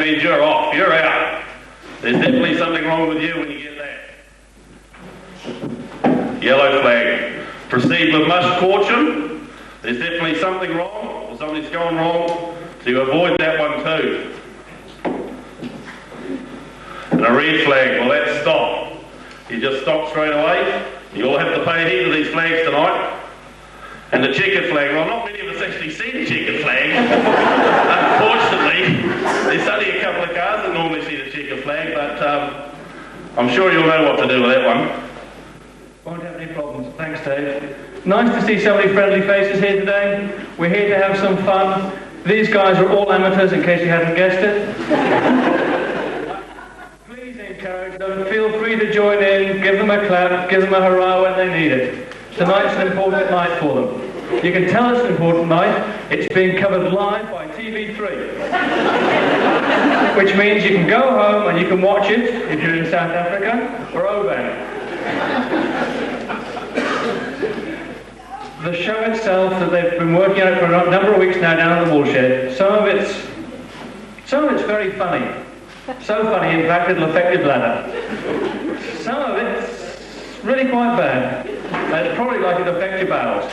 means you're off, you're out. There's definitely something wrong with you when you get that. Yellow flag. Proceed with much caution. There's definitely something wrong, or something's gone wrong, so you avoid that one too. And a red flag, well that's stop. You just stop straight away. You all have to pay heed to these flags tonight. And the checkered flag, well not many of us actually see the checkered flag. Unfortunately, there's only a couple of cars that normally see the checkered flag, but I'm sure you'll know what to do with that one. Won't have any problems. Thanks, Dave. Nice to see so many friendly faces here today. We're here to have some fun. These guys are all amateurs, in case you hadn't guessed it. Please encourage them. Feel free to join in. Give them a clap. Give them a hurrah when they need it. Tonight's an important night for them. You can tell it's an important night. It's being covered live by TV3. Which means you can go home and you can watch it, if you're in South Africa, or Oban. The show itself, that they've been working on it for a number of weeks now down at the Woolshed, some of it's very funny. So funny, in fact, it'll affect your bladder. Some of it's really quite bad. It's probably like it'll affect your bowels.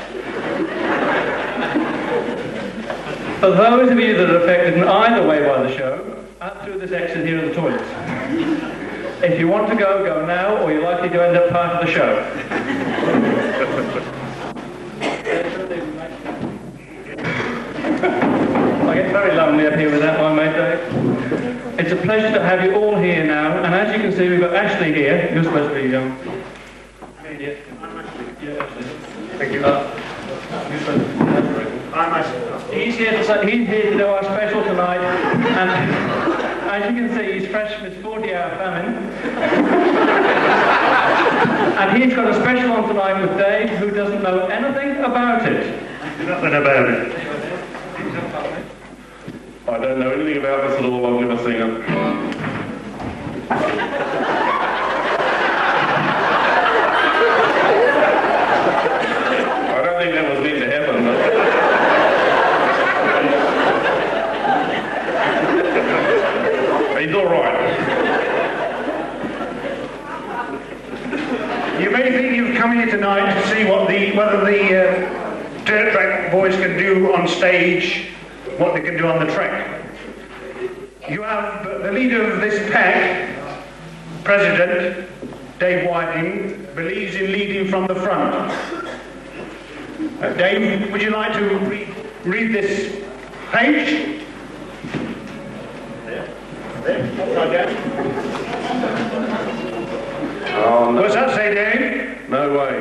For those of you that are affected in either way by the show, up through this exit here in the toilets. If you want to go, go now, or you're likely to end up part of the show. I get very lonely up here with that one, mate, Dave. It's a pleasure to have you all here now, and as you can see, we've got Ashley here. You're supposed to be media. Thank you. He's here to do our special tonight, and as you can see, he's fresh from his 40-hour famine. And he's got a special on tonight with Dave, who doesn't know anything about it. Nothing about it. I don't know anything about this at all, I've never seen it. I don't think that was meant to happen, though. He's all right. You may think you've come here tonight to see whether the dirt track boys can do on stage what they can do on the track. You have the leader of this pack, President Dave Whiting, believes in leading from the front. Dave, would you like to read this page? There. Oh, no. What's that say, Dave? No way.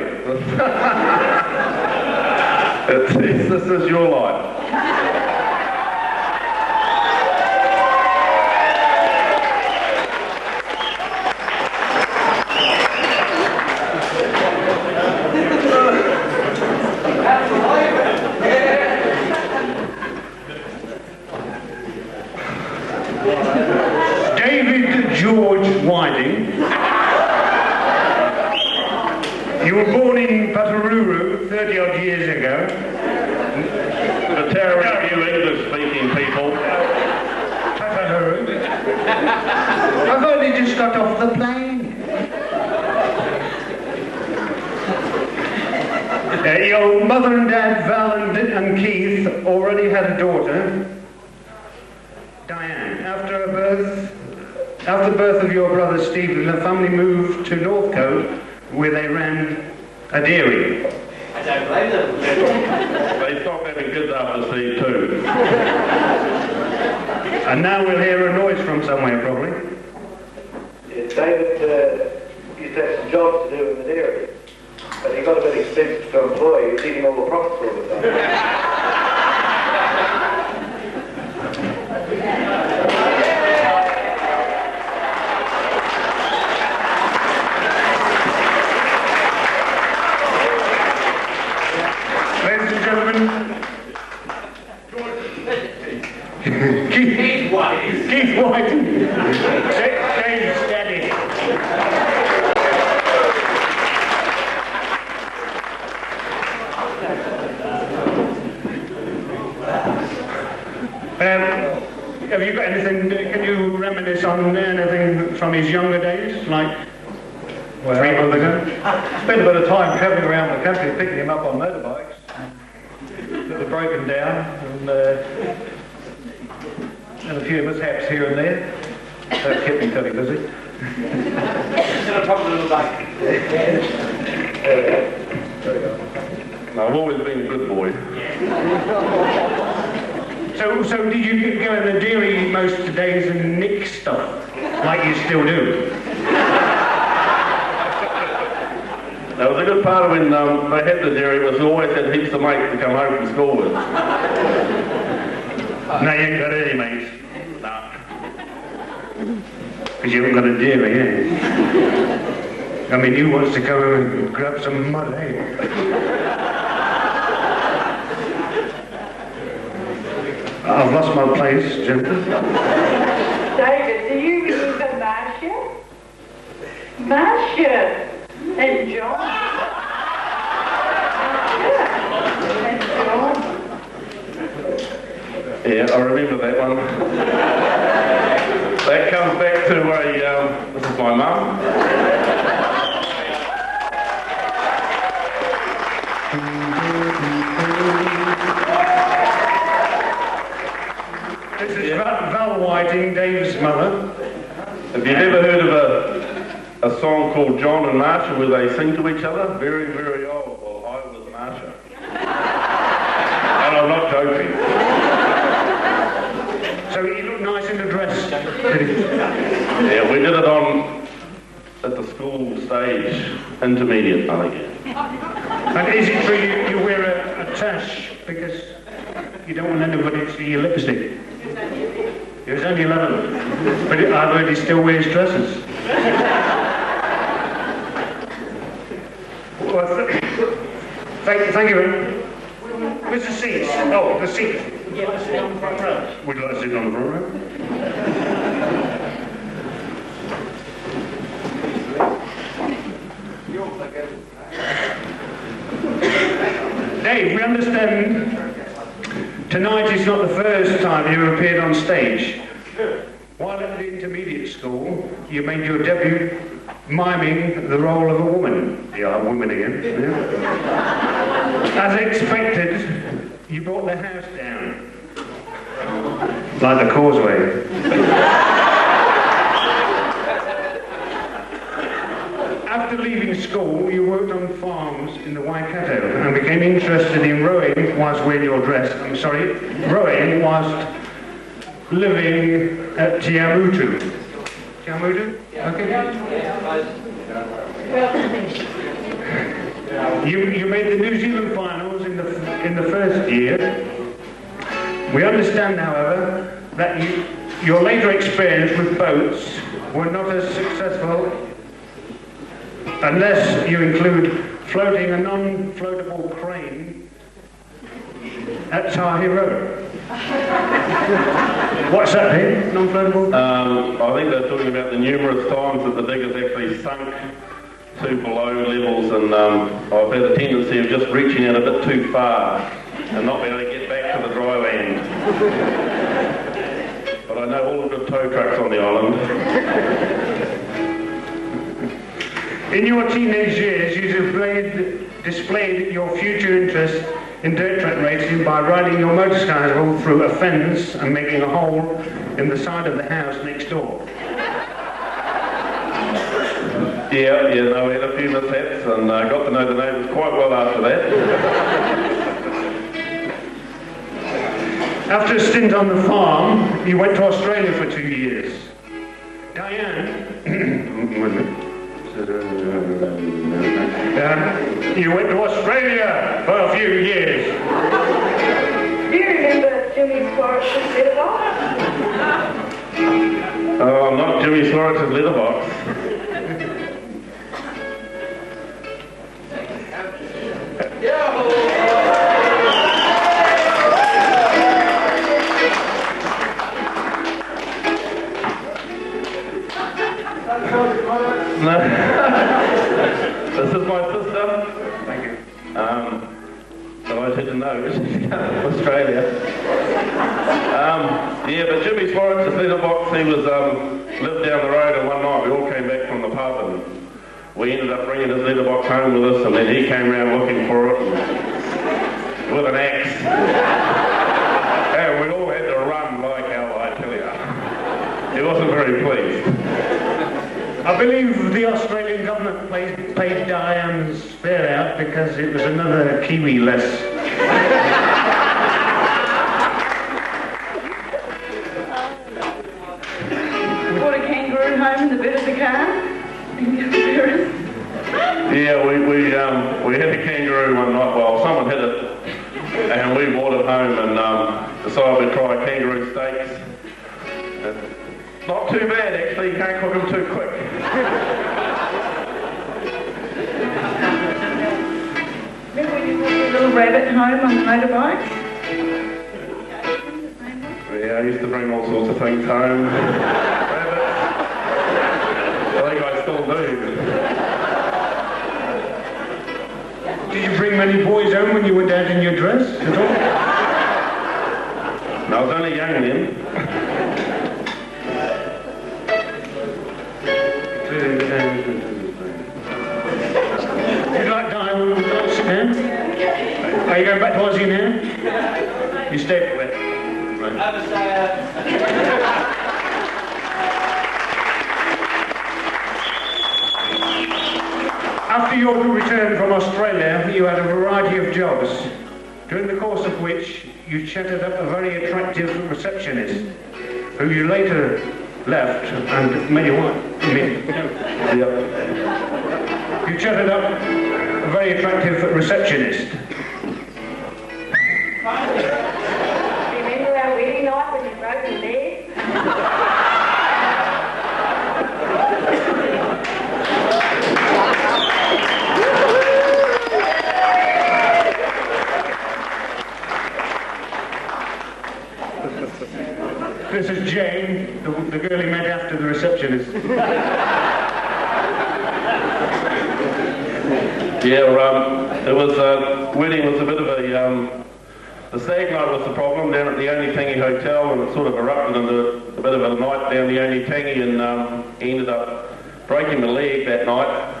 This is your life. David George Whiting. You were born in Pataruru 30-odd years ago. The terrorist few English-speaking people. Pataruru. I've only just got off the plane. Your mother and dad, Val and Keith, already had a daughter, Diane. After the birth of your brother Stephen, the family moved to Northcote, where they ran a dairy. I don't blame them. They stopped having kids after Steve too. And now we'll hear a noise from somewhere, probably. David used to have some jobs to do in the dairy, but he got a bit expensive to employ. He was eating all the profits all the time. Ladies and gentlemen, Keith White. Keith Whiting, Dave's daddy. anything, can you reminisce on anything from his younger days, like 3 months ago? Spent a bit of time travelling around the country picking him up on motorbikes that were broken down and a few mishaps here and there. That kept me fairly busy. Sit on top of the little bike. I've always been a good boy. So did you go in the dairy most days and nick stuff, like you still do? That was a good part of when they had the dairy, was always had heaps of mates to come home from school with. No, you ain't got any mates. No. Because you haven't got a dairy, eh? I mean, you wants to come and grab some mud, eh? I've lost my place, gentlemen. David, do you remember Marcia? Marcia and John? And John? Yeah, I remember that one. That comes back to this is my mum. This is Val Whiting, Dave's mother. Have you ever heard of a song called John and Marsha where they sing to each other? Very, very old. Well, I was Marsha. And I'm not joking. So he looked nice in the dress. Yeah, we did it at the school stage, intermediate, I think. And is it true you wear a tash because you don't want anybody to see your lipstick? He was only 11, but I've heard he still wears dresses. Well, thank you. Where's the seats? Oh, the seats. Would you like to sit on the front row? Would you like to sit on the front row? Dave, we understand tonight is not the first time you appeared on stage. While at the intermediate school, you made your debut miming the role of a woman. Yeah, a woman again. Yeah. As expected, you brought the house down. Like the causeway. After leaving school, you worked on farms in the Waikato and became interested in rowing whilst wearing your dress. Rowing whilst living at Tiamutu. Tiamutu? Okay. You made the New Zealand finals in the first year. We understand, however, that your later experience with boats were not as successful unless you include floating a non-floatable crane at Tahi Road. What's that, eh? Non-floatable? I think they're talking about the numerous times that the diggers actually sunk to below levels, and I've had a tendency of just reaching out a bit too far and not being able to get back to the dry land. But I know all the good tow trucks on the island. In your teenage years, you displayed your future interest in dirt track racing by riding your motorcycle through a fence and making a hole in the side of the house next door. Yeah, no, we had a few mishaps and got to know the neighbours quite well after that. After a stint on the farm, you went to Australia for 2 years. Diane, you went to Australia for a few years. Do you remember Jimmy Swartz's letterbox? Oh, not Jimmy Swartz's letterbox. No. This is my sister. Thank you. So I said to Christian knows. She's come from Australia. Yeah, but Jimmy Swartz's letterbox, he was lived down the road, and one night we all came back from the pub and we ended up bringing his letterbox home with us, and then he came around looking for it with an axe. And we all had to run like hell, I tell you. He wasn't very pleased. I believe the Australian government paid Diane's fare out because it was another Kiwi less. You brought a kangaroo home in the bed of the car? Yeah, we had the kangaroo one night. Well, someone had it, and we brought it home and decided we'd try kangaroo steaks. Not too bad, actually. You can't cook them too quick. Remember when you brought your little rabbit home on the motorbike? Yeah, I used to bring all sorts of things home. Rabbits. I think I still do. Did you bring many boys home when you went out in your dress at all? No, I was only young then. You'd like Diane to sit down? Are you going back to Aussie now? You stay with it. Right. After your return from Australia, you had a variety of jobs, during the course of which you chatted up a very attractive receptionist, who you later left and made you want. You chatted up a very attractive receptionist. Remember our wedding night when you broke your leg? This is Jane, the girl he met after the receptionist. Yeah, it was wedding was a bit of a the stag night was the problem down at the Only Tangi Hotel, and it sort of erupted into a bit of a night down the Only Tangi, and he ended up breaking my leg that night,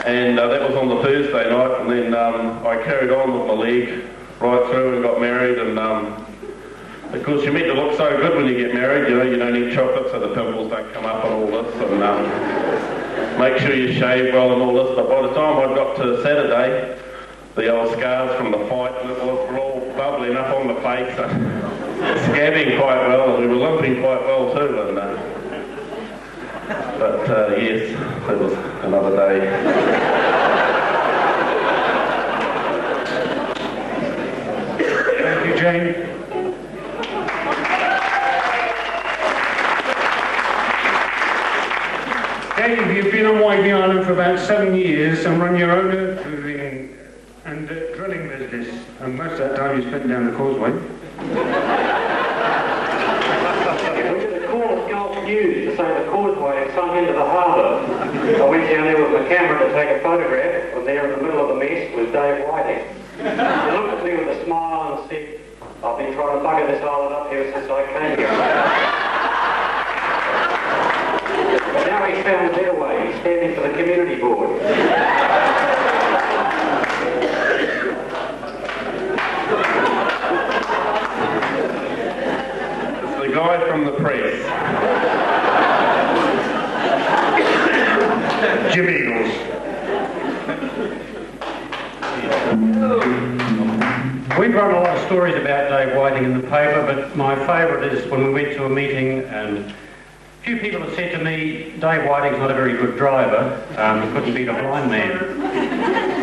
and that was on the Thursday night, and then I carried on with my leg right through and got married, and of course you're meant to look so good when you get married, you don't eat chocolate so the pimples don't come up and all this, and make sure you shave well and all this, but by the time I got to Saturday, the old scars from the fight were all bubbling up on the face, scabbing quite well, and we were limping quite well too, and but yes, it was another day. Thank you, Jane. Dave, you've been on Whitney Island for about 7 years and run your own earth moving and drilling business, and most of that time you spent down the causeway. We did a call at Gulf News to say the causeway had sunk into the harbour. I went down there with my camera to take a photograph, and there in the middle of the mess was Dave Whiting. He looked at me with a smile and said, "I've been trying to bugger this island up here since I came here." But now he's found a better way. He's standing for the community board. It's the guy from the press. Jim Eagles. We've run a lot of stories about Dave Whiting in the paper, but my favourite is when we went to a meeting and a few people have said to me, Dave Whiting's not a very good driver, he couldn't beat a blind man.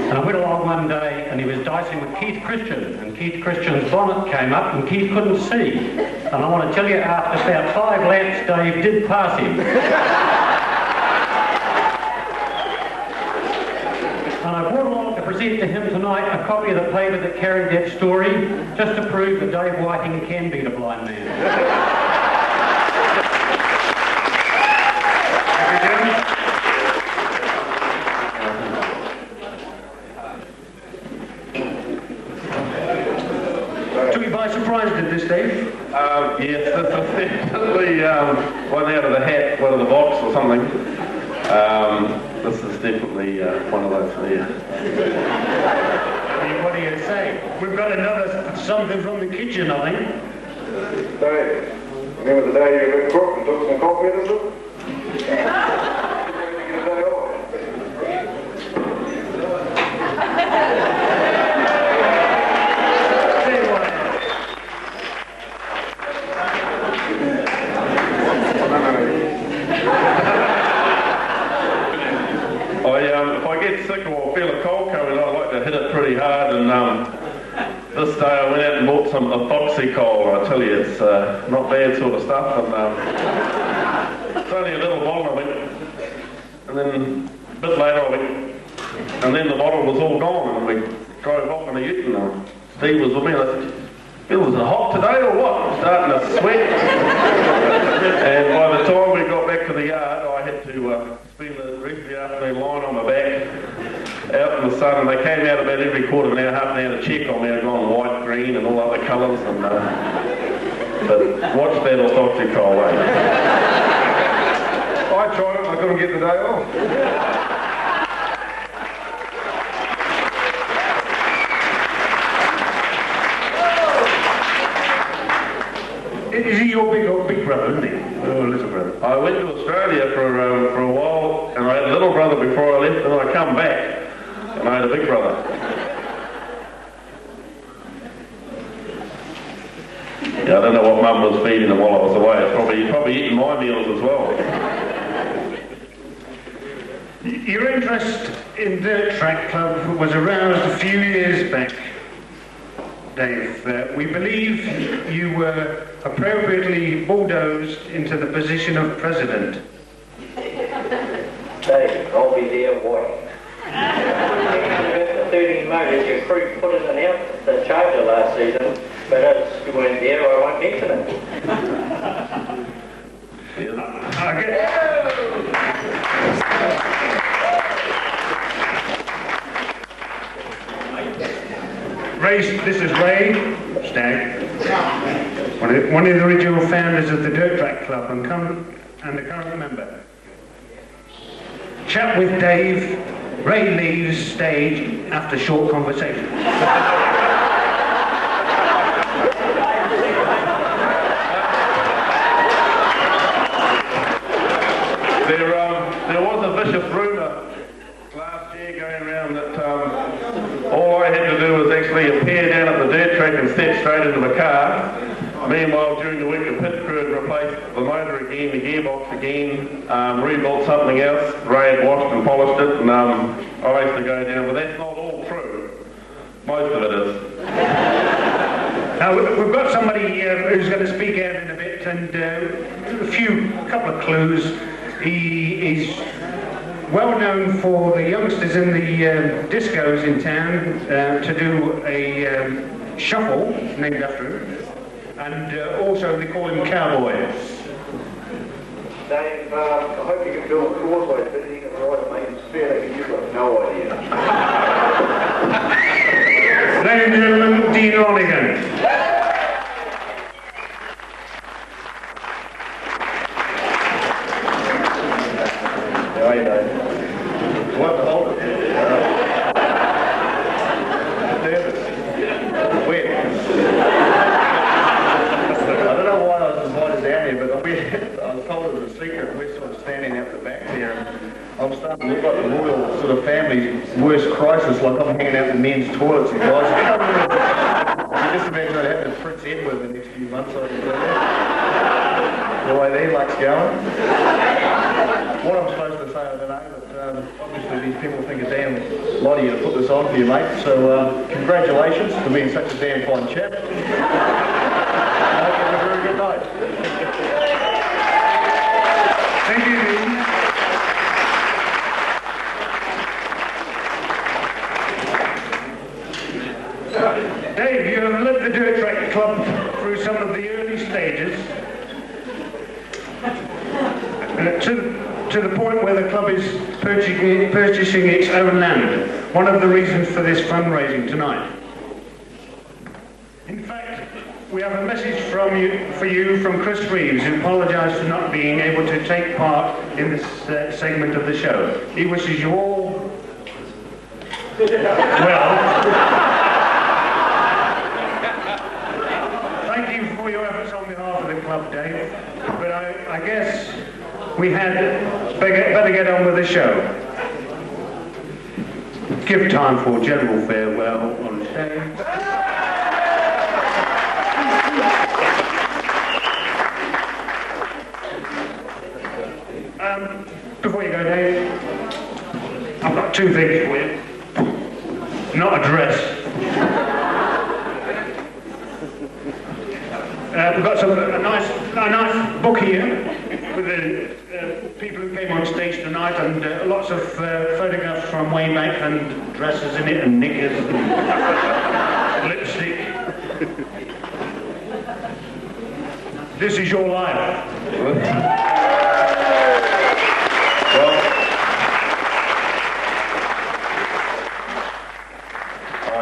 And I went along one day and he was dicing with Keith Christian, and Keith Christian's bonnet came up and Keith couldn't see. And I want to tell you, after about 5 laps, Dave did pass him. And I brought along to present to him tonight a copy of the paper that carried that story, just to prove that Dave Whiting can beat a blind man. one out of the hat, one of the box or something. This is definitely one of those there. What do you say? We've got another something from the kitchen, I think. Dave, remember the day you went cook and took some coffee with us? If I get sick or feel a cold coming, I like to hit it pretty hard. And this day I went out and bought some Ethoxychol. I tell you, it's not bad sort of stuff. And it's only a little bottle I went, and then a bit later I went, and then the bottle was all gone. And we drove off in a ute, and Steve was with me. And I said, "Bill, was it hot today or what?" I'm starting to sweat. And by the time we got back to the yard, I had to spend the rest of the afternoon lying on my back out in the sun, and they came out about every quarter of an hour, half an hour to check on me. I'd gone white, green and all other colours, and but watch that Ethoxychol, eh? I tried it and I couldn't get the day off. Is he your big brother, isn't he? Or little brother? I went to Australia for a while, and I had a little brother before I left, and I come back, and I had a big brother. Yeah, I don't know what Mum was feeding him while I was away. He's probably eating my meals as well. Your interest in Dirt Track Club was aroused a few years back, Dave. We believe you were appropriately bulldozed into the position of president. Dave, I'll be there waiting. The 30 motors your crew put in and out the charger last season, but as you weren't there, I won't mention it. This is Ray Stagg, one of the original founders of the Dirt Track Club and a current member. Chat with Dave. Ray leaves stage after short conversation. There was a vicious rumour last year going around that all I had to do was actually appear down at the dirt track and step straight into the car. Meanwhile, during the week, the pit crew had replaced the motor again, the gearbox again, rebuilt something else. Ray had washed and polished it, and I used to go down, but that's not all true. Most of it is. Now, we've got somebody who's going to speak out in a bit, and a couple of clues. He's well known for the youngsters in the discos in town to do a shuffle named after him, and also they call him Cowboy. Dave, I hope you can build a causeway, but you can ride a main spear, you've got no idea. Ladies and gentlemen, Dean Ronigan. How are you, Dave? What the hold it? Nervous. Wet. I don't know why I was invited down here, but I was told it was a secret. We're sort of standing out the back there, and I'm starting to look like the royal sort of family's worst crisis, like I'm hanging out in men's toilets and guys. You just imagine what happened to Prince Edward in the next few months. The way their luck's going. What I'm supposed to say, I don't know, but obviously these people think a damn lot of you to put this on for you, mate. So congratulations for being such a damn fine chap. I hope you have a very good night. Thank you, Dean. Dave, you have led the Dirt Track Club through some of the early stages. To the point where the club is purchasing its own land. One of the reasons for this fundraising tonight. In fact, We have a message for you from Chris Reeves, who apologised for not being able to take part in this segment of the show. He wishes you all well. Thank you for your efforts on behalf of the club, Dave. But I guess we had better get on with the show. Give time for general farewell on stage. Before you go, Dave, I've got two things for you. Not a dress. We've got a nice book here with the people who came on stage tonight, and lots of photographs from way back, and dresses in it, and knickers, and lipstick. This is your life. I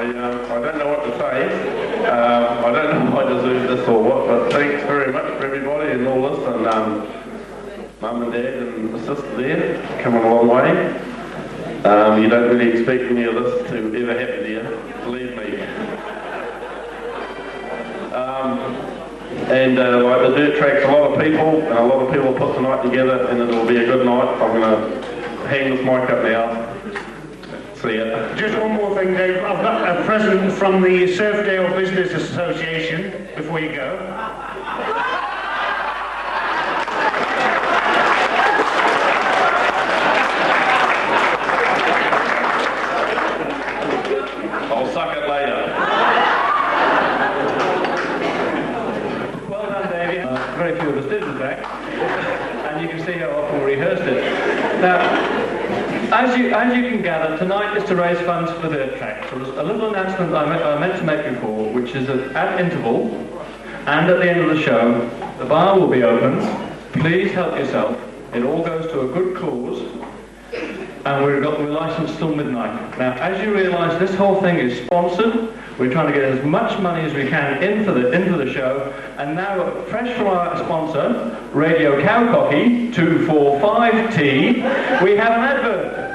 don't know what to say. I don't know if I deserve this or what, but thanks very much for everybody and all this, and Mum and Dad and the sister there, coming a long way. You don't really expect any of this to ever happen here, believe me. And like the dirt track's a lot of people, and a lot of people put the night together, and it'll be a good night. I'm going to hang this mic up now. See ya. Just one more thing, Dave. I've got a present from the Surfdale Business Association before you go. I'll suck it later. Well done, Davey. Very few of us did, in fact. And you can see how often we rehearsed it. Now, as you can gather, tonight is to raise funds for the dirt track. So there's a little announcement I meant to make before, which is that at interval and at the end of the show, the bar will be open. Please help yourself. It all goes to a good cause. And we're licensed till midnight. Now, as you realise, this whole thing is sponsored. We're trying to get as much money as we can into the show. And now, fresh from our sponsor, Radio Cowcocky 245T, we have an advert.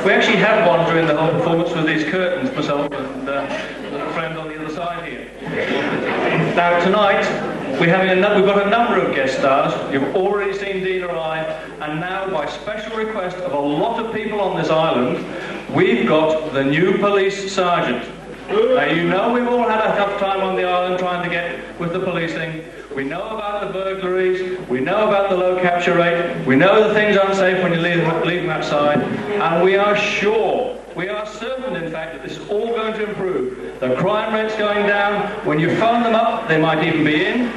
We actually had one during the whole performance with these curtains, myself and a friend on the other side here. Now tonight, we've got a number of guest stars. You've already seen Dina and I, and now by special request of a lot of people on this island, we've got the new police sergeant. Now you know we've all had a tough time on the island trying to get with the policing. We know about the burglaries, we know about the low capture rate, we know that things aren't safe when you leave them outside, and we are sure, we are certain in fact that this is all going to improve. The crime rate's going down. When you phone them up, they might even be in.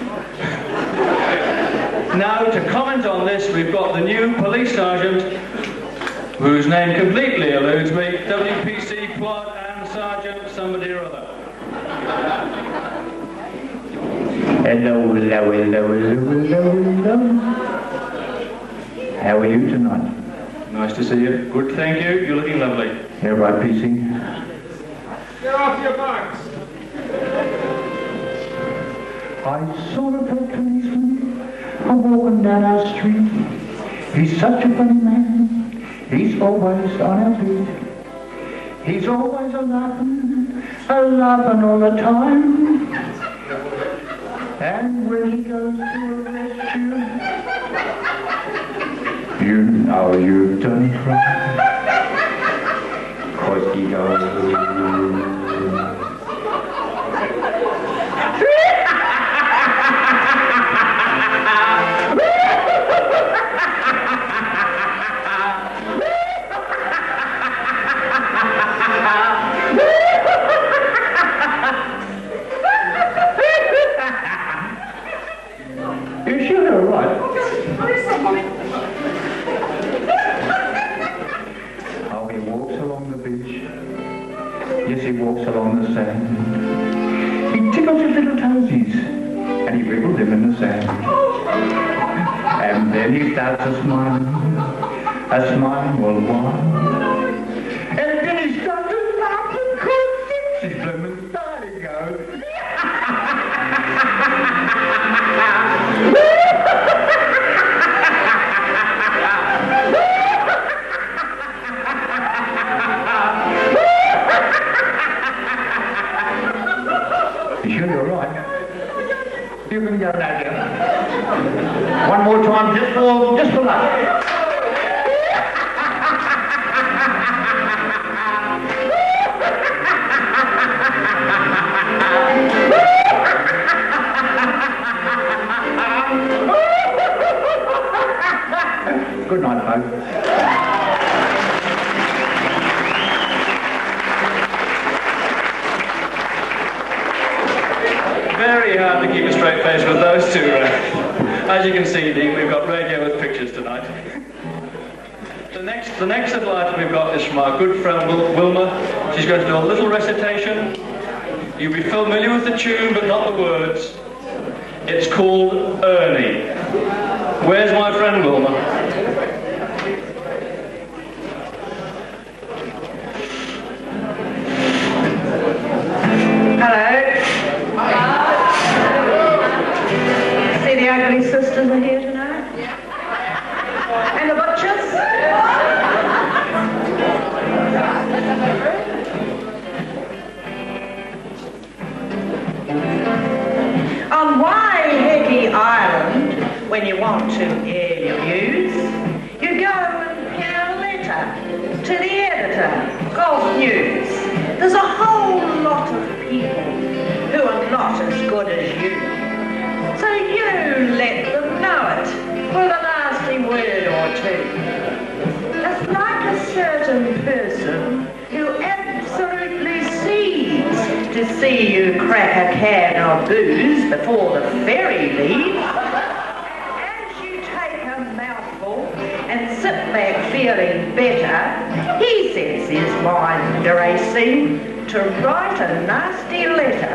Now to comment on this, we've got the new police sergeant, whose name completely eludes me, WPC Plot and Sergeant somebody or other. Hello. How are you tonight? Nice to see you. Good, thank you. You're looking lovely. You're right, PC. Get off your box. I saw a policeman walking down our street. He's such a funny man. He's always on our beat. He's always a-laughing all the time. And when he goes to arrest you know you've done it right. 'Cause he goes... You sure you're right? Oh, he walks along the beach. Yes, he walks along the sand. He tickles his little toesies, and he wriggles them in the sand. And then he starts a smile will whine. And then he starts to laugh and call his blooming starting go. You sure you're right? You can go now, Jim. One more time, just for luck. Good night, folks. Very hard to keep a straight face with those two. As you can see, we've got radio with pictures tonight. The next little item we've got is from our good friend Wilma. She's going to do a little recitation. You'll be familiar with the tune, but not the words. It's called Ernie. Where's my friend Wilma? Hello. See the ugly sisters are here tonight? And the butchers? On Waiheke Island, when you want to air your views, you go and pen a letter to the editor, Golf News. There's a whole lot of people who are not as good as you. So you let them know it with a nasty word or two. It's like a certain person who absolutely sees to see you crack a can of booze before the ferry leaves. As you take a mouthful and sit back feeling better, he sets his mind racing to write a nasty letter,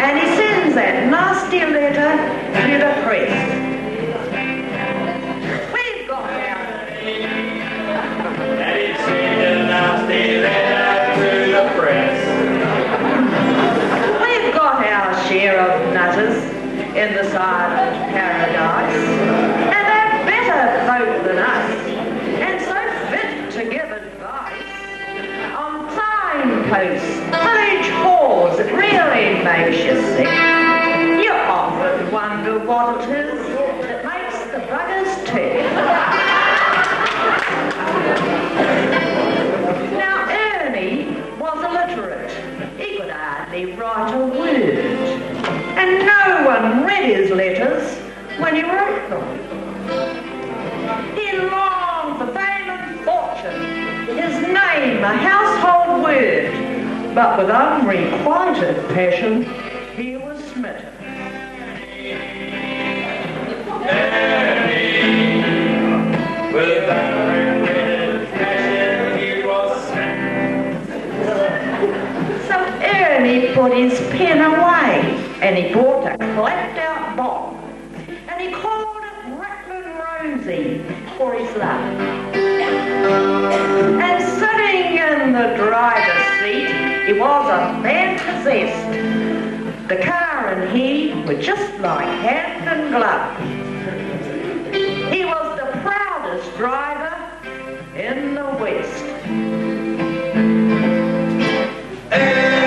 and he sends that nasty letter to the press. We've got our... And he sent a nasty letter to the press. We've got our share of nutters in the silent paradise, and they're better folk than us, and so fit to give advice. those village halls that really makes you sick. You often wonder what it is that makes the buggers tick. Now, Ernie was illiterate. He could hardly write a word. And no one read his letters when he wrote them. He longed for fame and fortune, his name a household word, but with unrequited passion he was smitten. With unrequited passion he was smitten. So Ernie put his pen away and he bought a clapped out bomb and he called it Rattling Rosie for his love. And sitting in the driver's seat, he was a man possessed. The car and he were just like hand and glove. He was the proudest driver in the West. Ernie,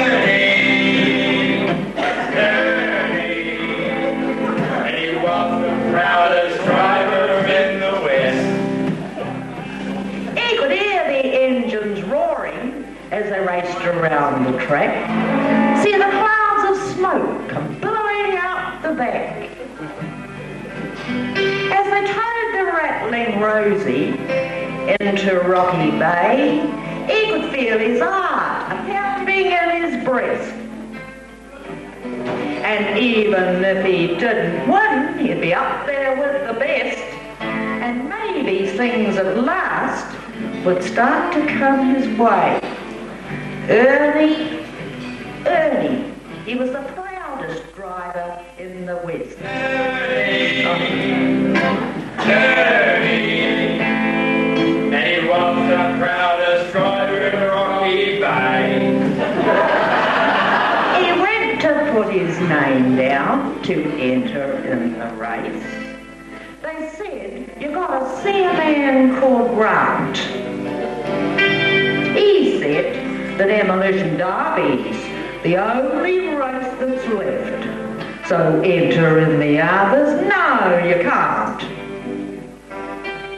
and he was the proudest driver in the West. He could hear the engines roaring as they raced around the track. See the clouds of smoke come billowing out the back. As they towed the Rattling Rosie into Rocky Bay, he could feel his heart pounding in his breast. And even if he didn't win, he'd be up there with the best. And maybe things at last would start to come his way. Ernie, he was the proudest driver in the West. Ernie, and he was the proudest driver in Rocky Bay. He went to put his name down to enter in the race. They said, you got to see a man called Grant. He said that Demolition Derby's the only race that's left. So enter in the others, no, you can't.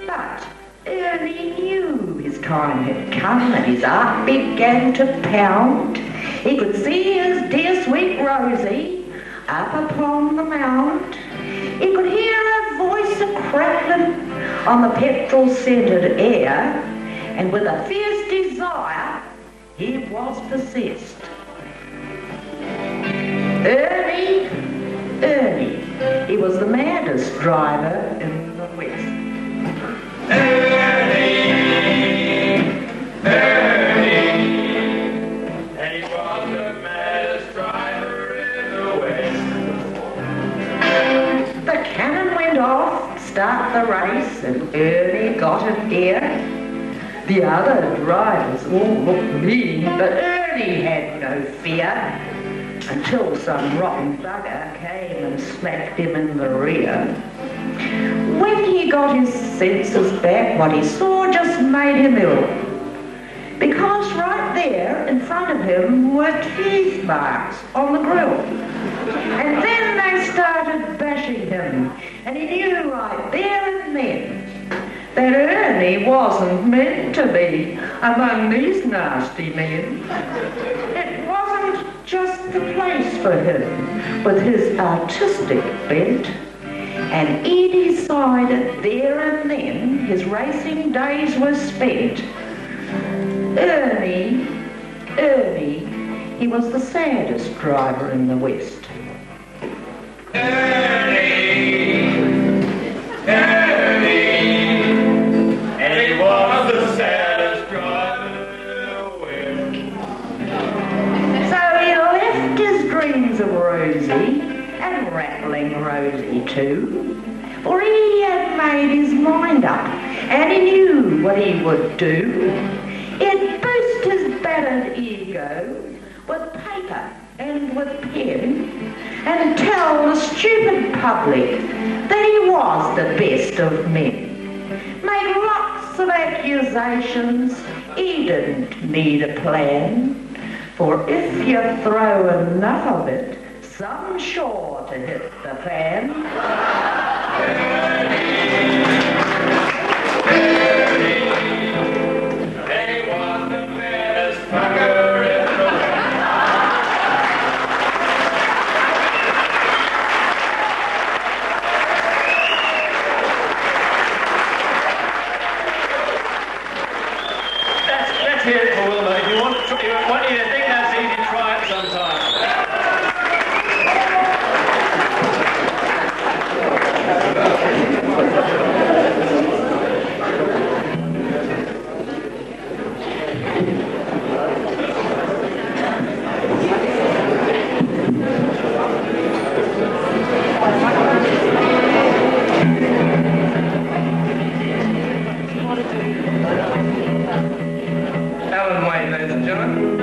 But Ernie knew his time had come and his heart began to pound. He could see his dear sweet Rosie up upon the mount. He could hear her voice a-crackling on the petrol-scented air, and with a fierce desire, he was possessed. Ernie, he was the maddest driver in the West. Ernie, and he was the maddest driver in the West. The cannon went off, start the race, and Ernie got an ear. The other drivers all looked mean, but Ernie had no fear, until some rotten bugger came and smacked him in the rear. When he got his senses back, what he saw just made him ill, because right there in front of him were teeth marks on the grill. And then they started bashing him, and he knew right there and then that Ernie wasn't meant to be among these nasty men. It wasn't just the place for him with his artistic bent, and he decided there and then his racing days were spent. Ernie, he was the saddest driver in the West. Ernie, and he was the saddest driver in the West. So he left his dreams of Rosie, and Rattling Rosie too, for he had made his mind up, and he knew what he would do. He'd boost his battered ego with paper and with pen, and tell the stupid public that he was the best of men. Make lots of accusations, he didn't need a plan. For if you throw enough of it, some's sure to hit the fan. He was the fattest fucker in the world. Let's hear it for Wilma. If you want you to think that's easy, try it sometime. Alan Wayne, ladies and gentlemen.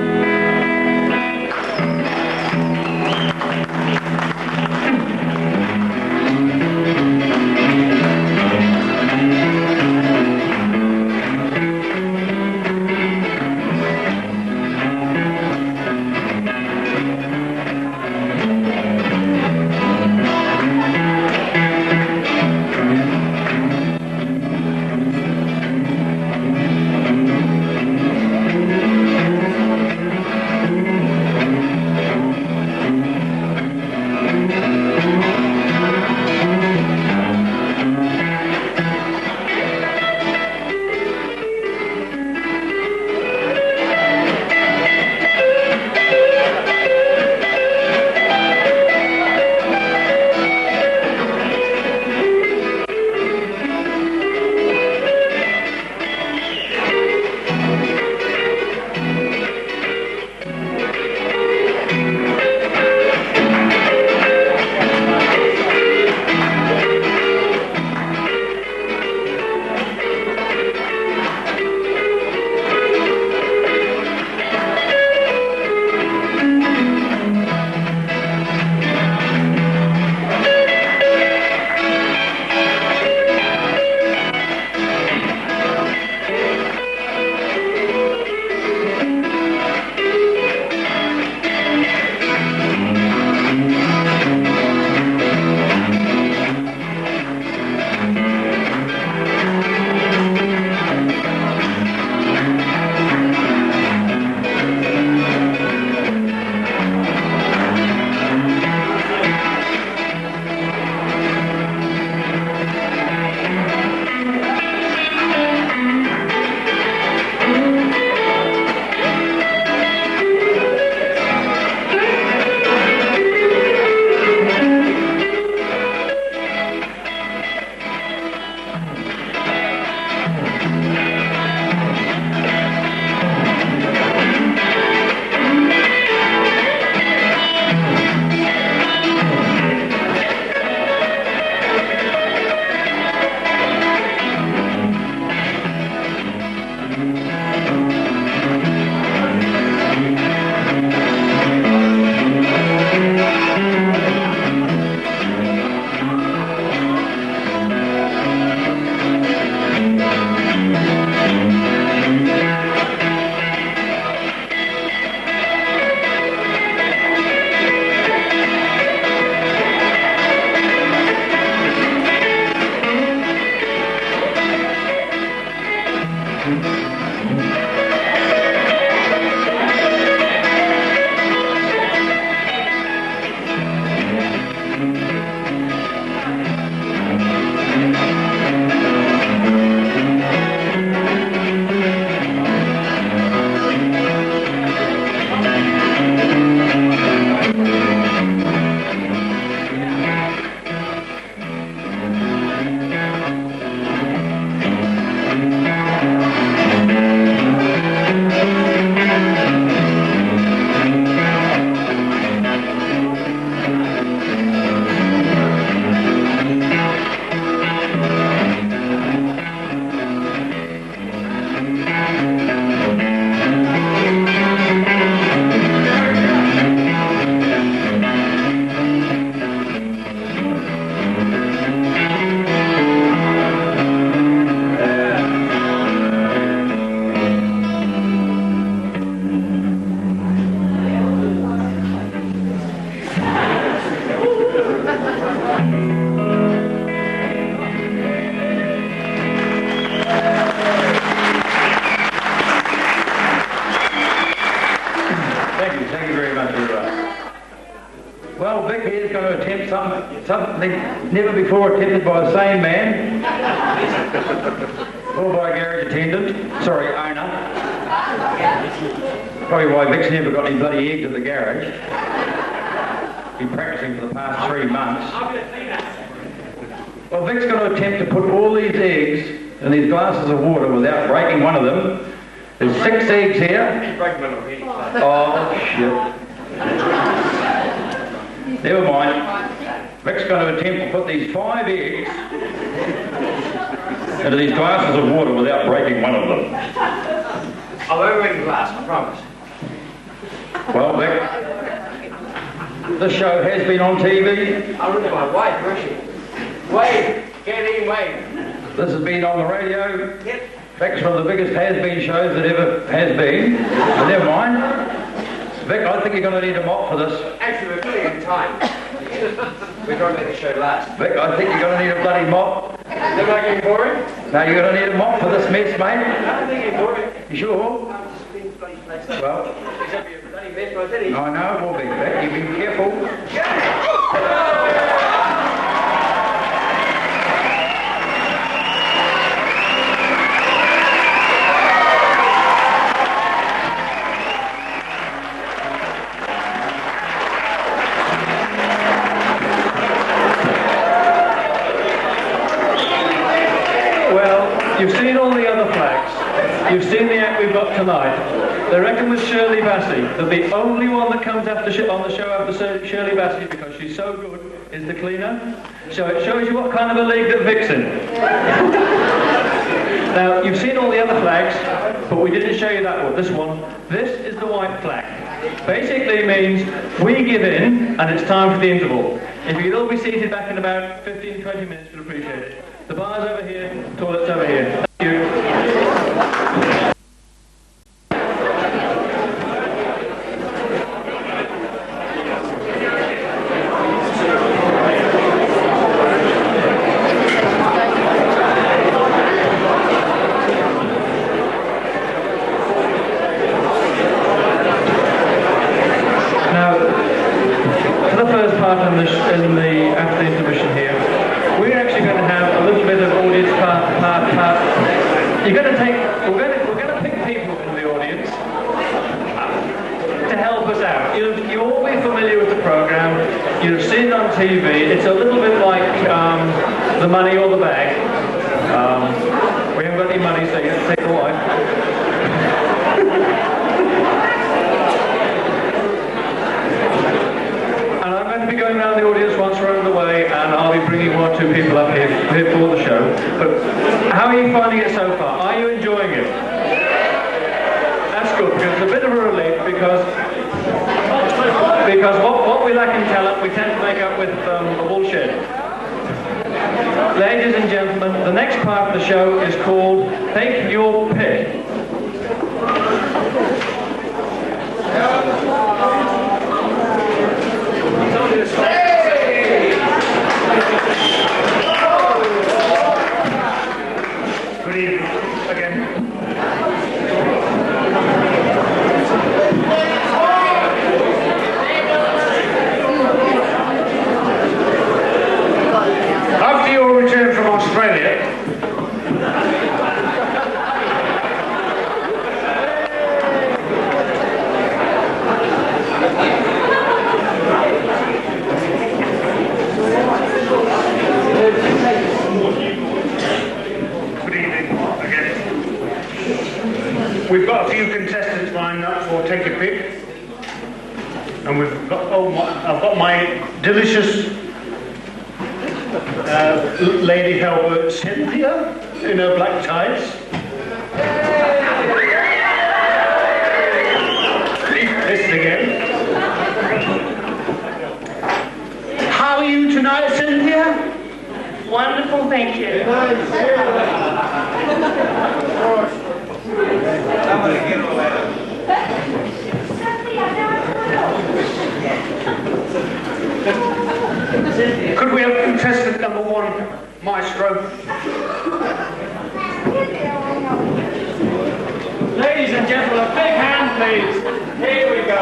Vic here is going to attempt something never before attempted by a sane man, or by a garage attendant, owner. Probably why Vic's never got any bloody eggs at the garage. Been practicing for the past 3 months. Well, Vic's going to attempt to put all these eggs in these glasses of water without breaking one of them. There's 6 eggs here. Oh, shit. Never mind. Vic's going to attempt to put these 5 eggs into these glasses of water without breaking one of them. I'll wear a glass, I promise. Well, Vic, the show has been on TV. I'll look at my wife, where is she? Wave! Get in, wave! This has been on the radio. Yep. Vic's one of the biggest has-been shows that ever has been. But never mind. Vic, I think you're going to need a mop for this. Actually, we're doing it in time. We're going to make the show last. Vic, I think you're going to need a bloody mop. Is that not getting boring? Now you're going to need a mop for this mess, mate. I don't think it's boring. You sure? Well, It's going to be a bloody mess, but I tell you. I know it will be, Vic. You be careful. You've seen all the other flags. You've seen the act we've got tonight. They reckon with Shirley Bassey that the only one that comes on the show after Shirley Bassey, because she's so good, is the cleaner. So it shows you what kind of a league that Vic's in. Now, you've seen all the other flags, but we didn't show you that one, this one. This is the white flag. Basically means we give in and it's time for the interval. If you could all be seated back in about 15-20 minutes, we'd appreciate it. The bar's over here, toilet's over here. Thank you. Now, for the first part in the after the intermission here, we're actually going to have a little bit of audience part. We're going to pick people from the audience to help us out. You'll all be familiar with the program. You've seen it on TV. It's a little bit like The Money or the Bag. We haven't got any money, so you have to take the wife. Be going around the audience once we're underway, and I'll be bringing 1 or 2 people up here for the show. But how are you finding it so far? Are you enjoying it? That's good, because it's a bit of a relief, because what we lack in talent, we tend to make up with the bullshit. Ladies and gentlemen, the next part of the show is called Take Your Pick. Good evening again. After your return from Australia, we've got a few contestants lined up for Take a Pick, and we've got I've got my delicious lady helper Cynthia in her black tights. This again. How are you tonight, Cynthia? Wonderful, thank you. Could we have contestant number 1, Maestro? Ladies and gentlemen, a big hand, please. Here we go.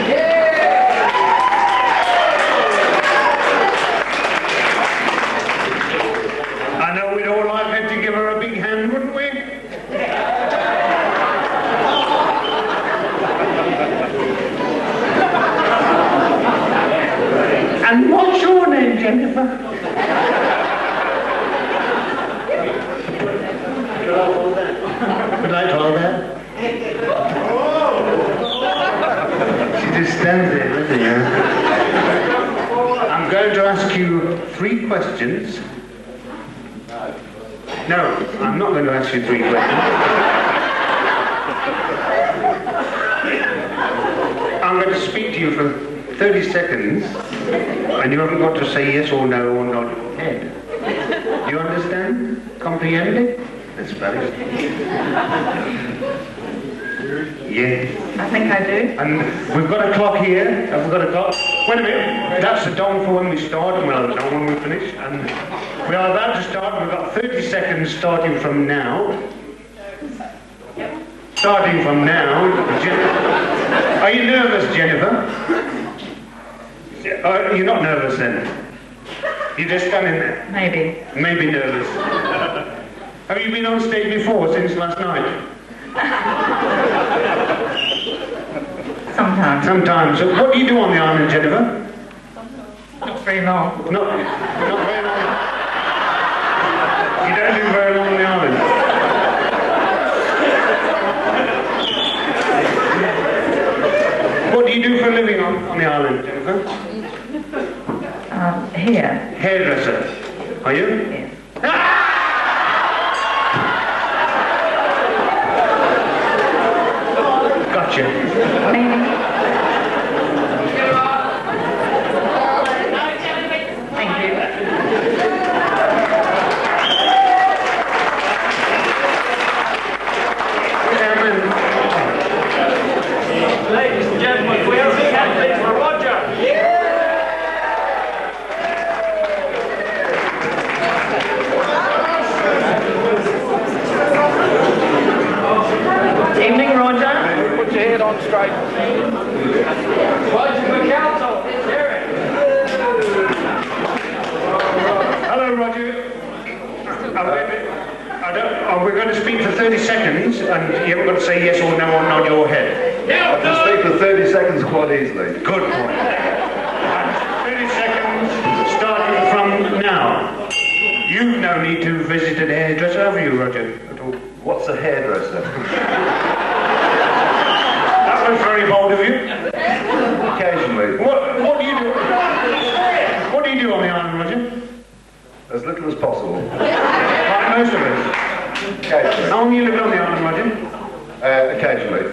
Yeah! stands there, doesn't he? I'm going to ask you 3 questions. No, I'm not going to ask you 3 questions. I'm going to speak to you for 30 seconds, and you haven't got to say yes or no or nod your head. Do you understand? Comprehend it? That's Spanish. Yeah. I think I do. And we've got a clock here. Have we got a clock? Wait a minute. That's the dawn for when we start, and we'll have the dawn when we finish. And we are about to start. We've got 30 seconds starting from now. Starting from now. Are you nervous, Jennifer? You're not nervous then? You're just standing there? Maybe. Maybe nervous. Have you been on stage before since last night? Sometimes. Sometimes. So what do you do on the island, Jennifer? Not very long. Not very long. You don't do very long on the island. What do you do for a living on the island, Jennifer? Here. Hairdresser. Are you? Yes. Gotcha. Maybe. Thank you. Ladies and gentlemen, we are the candidates for Roger. Evening, Roger. Put your head on straight. Roger for council. Hear it. Hello, Roger. We're going to speak for 30 seconds, and you haven't got to say yes or no or nod your head. Yeah, I can speak for 30 seconds quite easily. Good point. 30 seconds starting from now. You've no need to visit a hairdresser, have you, Roger? At all? What's a hairdresser? That was very bold of you. Occasionally. What do you do? What do you do on the island, Roger? As little as possible. Like most of us. Occasionally. How long have you lived on the island, Roger? Occasionally.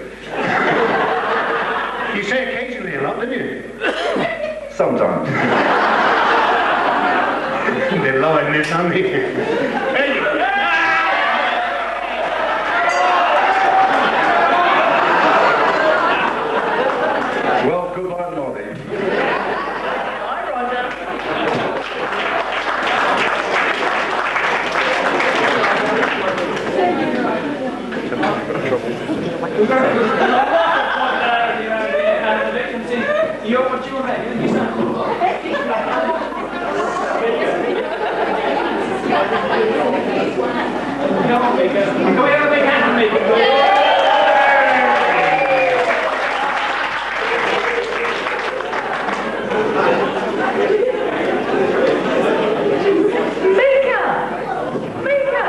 You say occasionally a lot, don't you? Sometimes. They're lying this, aren't they? Hey! Well, goodbye, Noddy. Hi, Roger. Can we have a big hand for me? Mika! Mika!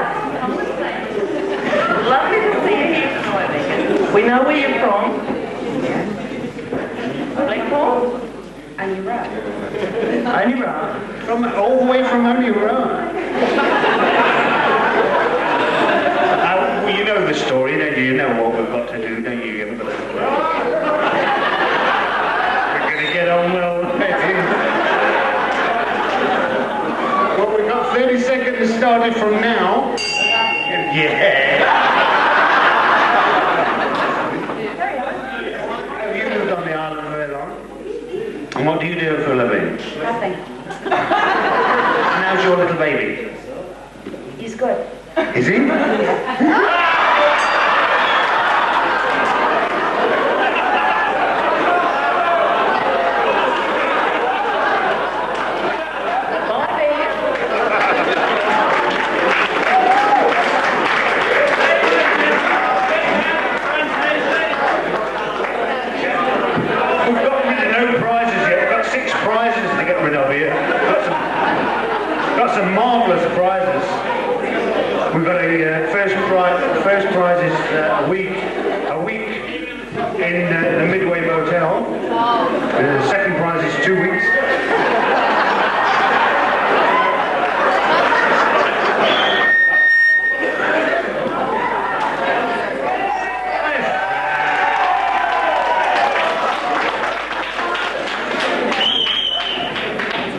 Lovely to see you here tonight, Mika. We know where you're from. Blackpool? And you're right. Only Road. All the way from Only Road. Well, you know the story, don't you? You know what we've got to do, don't you? You haven't got to... We're going to get on well. Well, we've got 30 seconds started from now. Yeah. Have you lived on the island very long? And what do you do for a living? Nothing. And how's your little baby? He's good. Is he? Marvellous prizes. We've got a first prize is a week in the Midway Motel. The second prize is 2 weeks.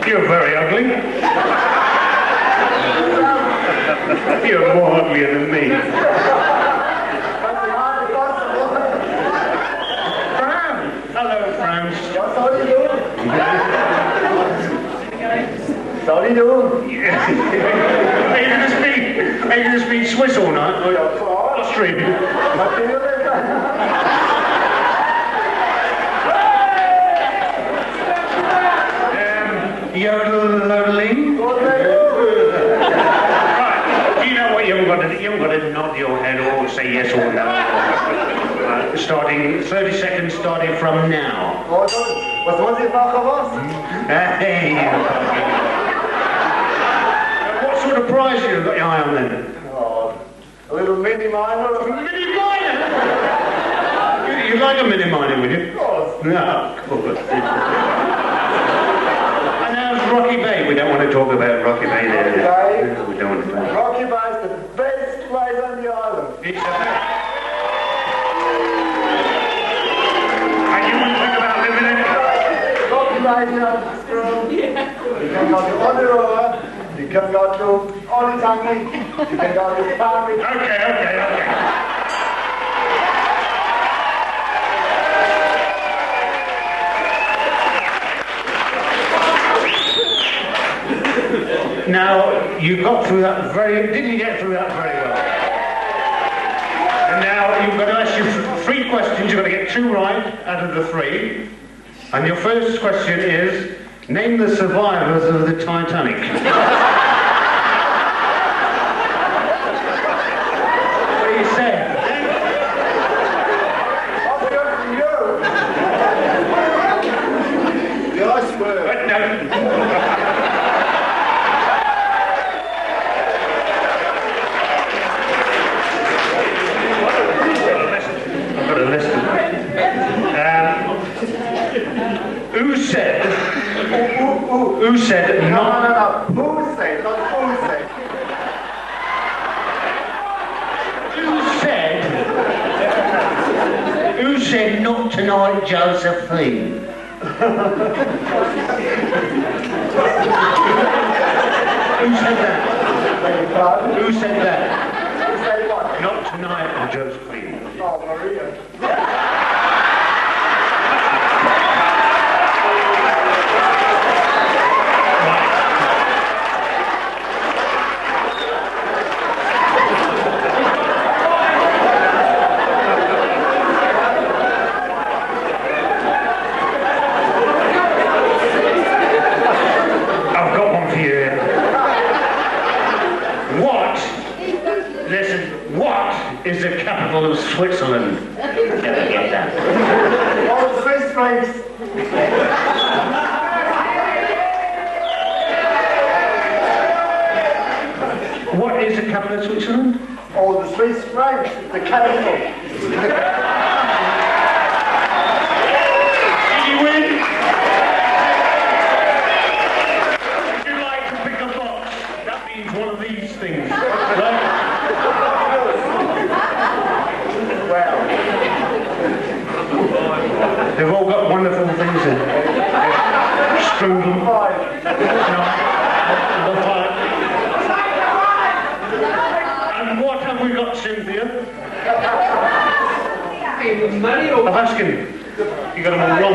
You're very ugly. You're more uglier than me. Fran! Hello, Franz. How do you do? Are you going to speak Swiss all night? Or Austrian? Yodeling? Right, you know what, you haven't got to nod your head or say yes or no. Starting, 30 seconds starting from now. Was was it nachher Hey. What sort of prize have you got your eye on then? A little mini minor. Mini minor? You'd like a mini minor, would you? Of course. No, of course. Rocky Bay. We don't want to talk about Rocky Bay there. Rocky Bay? No, we don't want to. Rocky Bay is the best place on the island. It's and you wouldn't think about living in it? Rocky Bay is not school. You can go to Oneroa, you can go to Onitangi, you can go to Parry. Okay. Now, you got through that didn't you get through that very well? And now, you've got to ask you 3 questions, you've got to get 2 right out of the 3. And your first question is, name the survivors of the Titanic. What do you say? The iceberg. No. Who said not? No. Who said, not who said. Who said not tonight, Josephine? Who said that? Who said that? Who said what? Not tonight, Josephine. Oh, Maria. Is the capital of Switzerland? Never get that. All the Swiss francs. What is the capital of Switzerland? All the Swiss francs, the capital. Did you win? Would you like to pick a box? That means one of these things. Right? They've all got wonderful things in. Strudel. And what have we got, Cynthia? I'm asking you. You got them all wrong.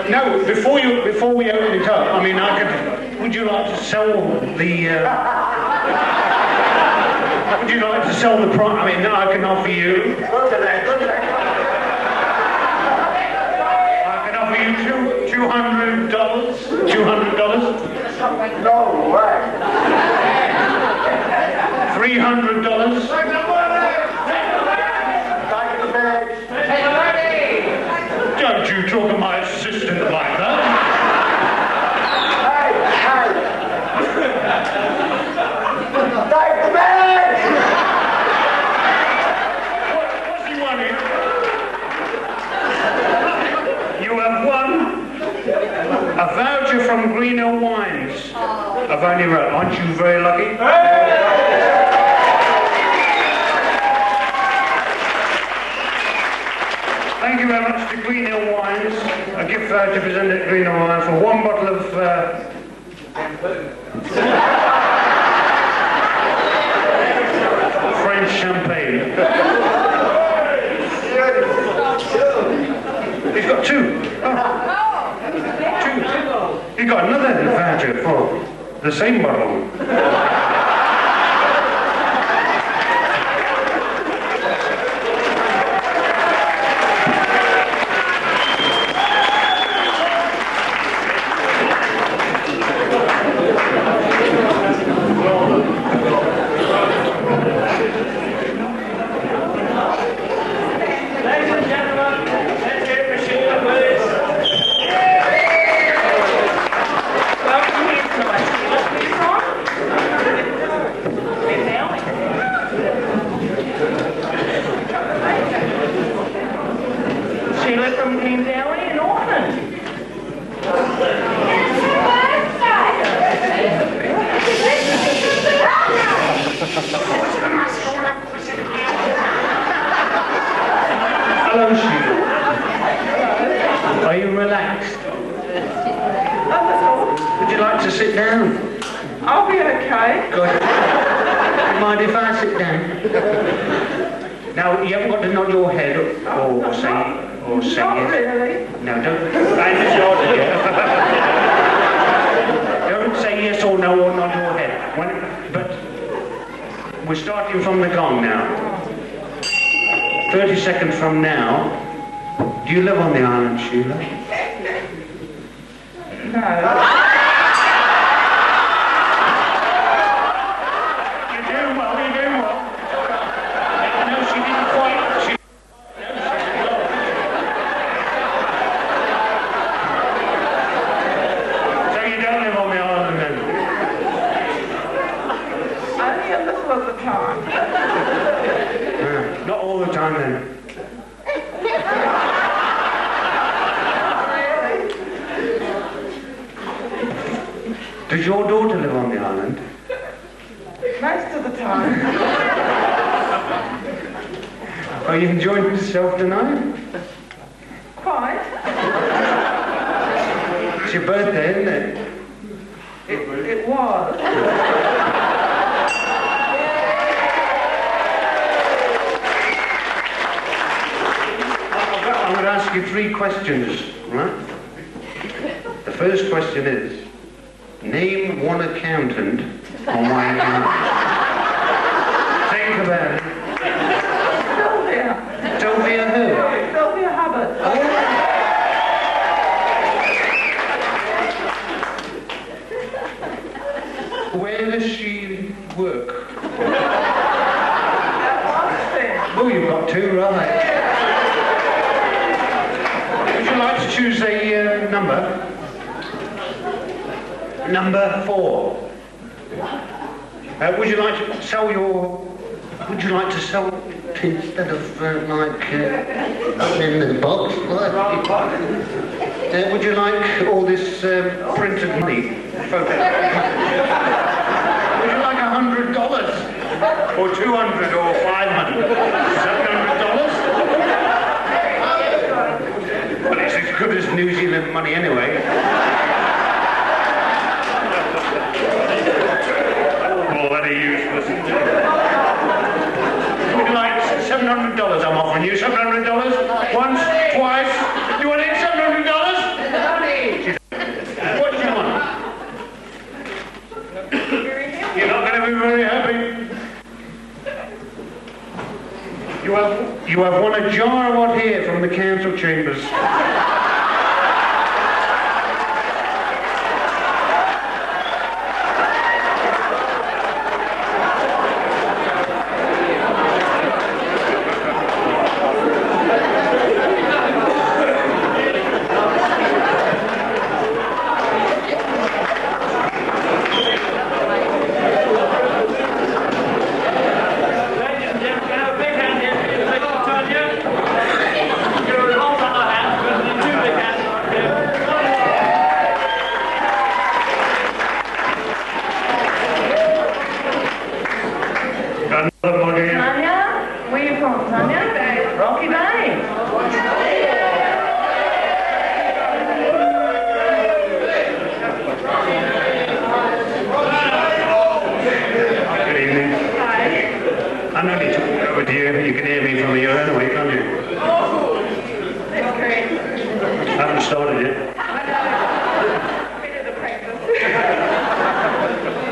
No, before we open it up, I mean, would you like to sell the, would you like to sell the product? I mean, I can offer you, I can offer you $200. $200? No way. $300? Don't you talk to my assistant like that. Hey. Wines of Only Road. Aren't you very lucky? Thank you very much to Green Hill Wines. A gift voucher presented at Green Hill Wines for one bottle of French champagne. He's got two. Oh. Two. He got another voucher for the same bottle. Hello, Sheila. Are you relaxed? Would you like to sit down? I'll be okay. Good. Do you mind if I sit down? Now, you haven't got to nod your head or say Not yes. really. No, don't. I just nodded it. Don't say yes or no or nod your head. But we're starting from the gong now. 30 seconds from now. Do you live on the island, Sheila? No. You're doing well, you're doing well. No, she didn't quite. So you don't live on the island then? Only a little of the time. Not all the time then. Does your daughter live on the island? Most of the time. Are you enjoying yourself tonight? Quite. It's your birthday, isn't it? It was. I'm going to ask you 3 questions, right? The first question is, name one accountant on my account. Think about it. Sylvia. Sylvia who? Sylvia Hubbard. Where does she work? Austin. Oh, you've got 2 right. Would you like to choose a number? Number 4. Would you like to sell instead of putting in the box? Would you like all this printed money? Photo? Would you like $100 or $200 or $500? $700? Well, it's as good as New Zealand money anyway. Bloody useless. Would you like $700? I'm offering you $700. Once, twice. You want it $700? What do you want? You're not going to be very happy. You have won a jar of what here from the council chambers.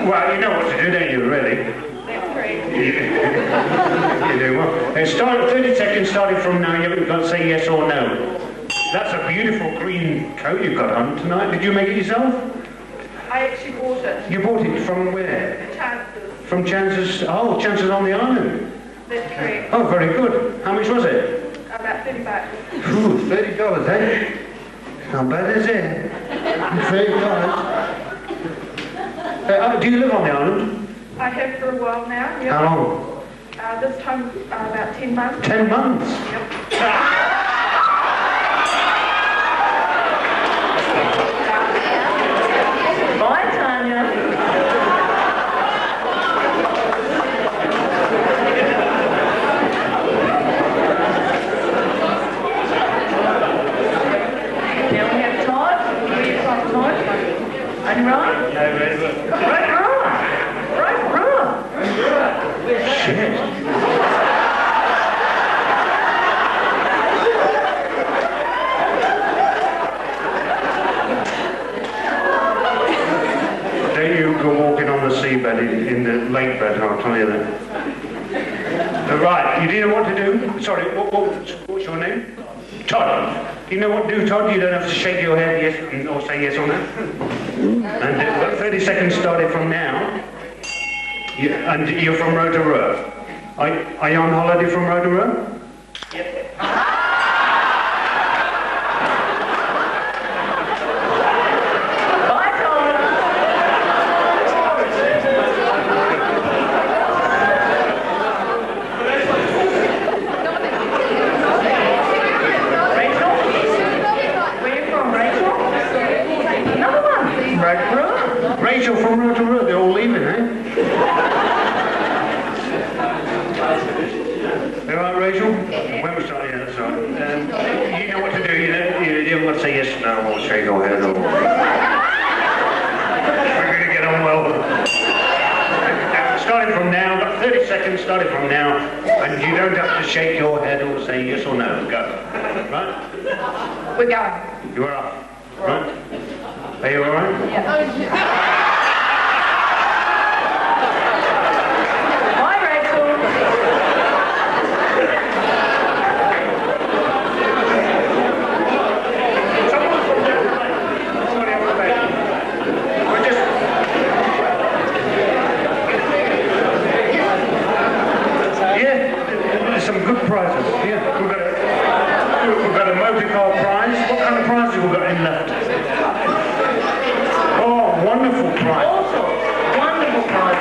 Well, you know what to do, don't you, really? That's correct. You do well. And start 30 seconds starting from now. You've got to say yes or no. That's a beautiful green coat you've got on tonight. Did you make it yourself? I actually bought it. You bought it from where? The chances. From Chances. Oh, Chances on the Island. That's correct. Oh, very good. How much was it? About $30. Ooh, $30, eh? Not bad, is it? $30. Do you live on the island? I have for a while now. Yep. How long? This time about 10 months. 10 months? Yep. Bye, Tanya. Now we have Todd. Where you from, Todd? And Ron? Right, Ron. Shit. Don't you go walking on the seabed in the lake bed, I'll tell you that. Right, you do know what to do? Sorry, what's your name? Todd. Do you know what to do, Todd? You don't have to shake your head yes or say yes or no. And 30 seconds started from now. And you're from Rotorua. Are you on holiday from Rotorua? Yep. Bye, Todd. Rachel? Where you from, Rachel? Another one. Rotorua? Rachel from Rotorua, they're all leaving, eh? All right, Rachel? When we start, yeah, that's right. You know what to do, you don't want to say yes, no, or shake your head, or... We're going to get on well. Starting from now, about 30 seconds, starting from now, and you don't have to shake your head or say yes or no. Go. Right? We're going. You are off. Right? Are you all right? Yeah. Bye, Rachel. Somebody on the back. We're just... Yeah, there's some good prizes. Yeah, we've got a motor car prize. What kind of prize have we got in left? Oh, wonderful prize. Wonderful prize.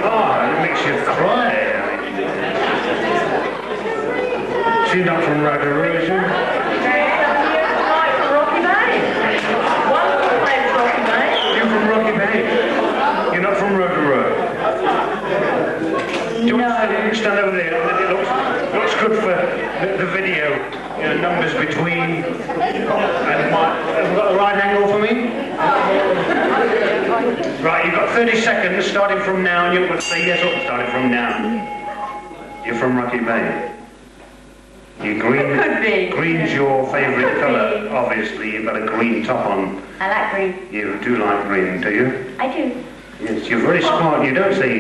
Oh, it makes you cry. She's not from Rotorua, is she? Tonight from Rocky Bay. Wonderful place, Rocky Bay. You're from Rocky Bay. You're not from Rotorua. Do you want to stand over there? It looks good for the video. You know, numbers between. And have you got the right angle for me? Right, you've got 30 seconds starting from now, and you've got to say yes or starting from now. You're from Rocky Bay. You green. Could be. Green's your favourite colour. Obviously, you've got a green top on. I like green. You do like green, do you? I do. Yes, you're very smart. You don't say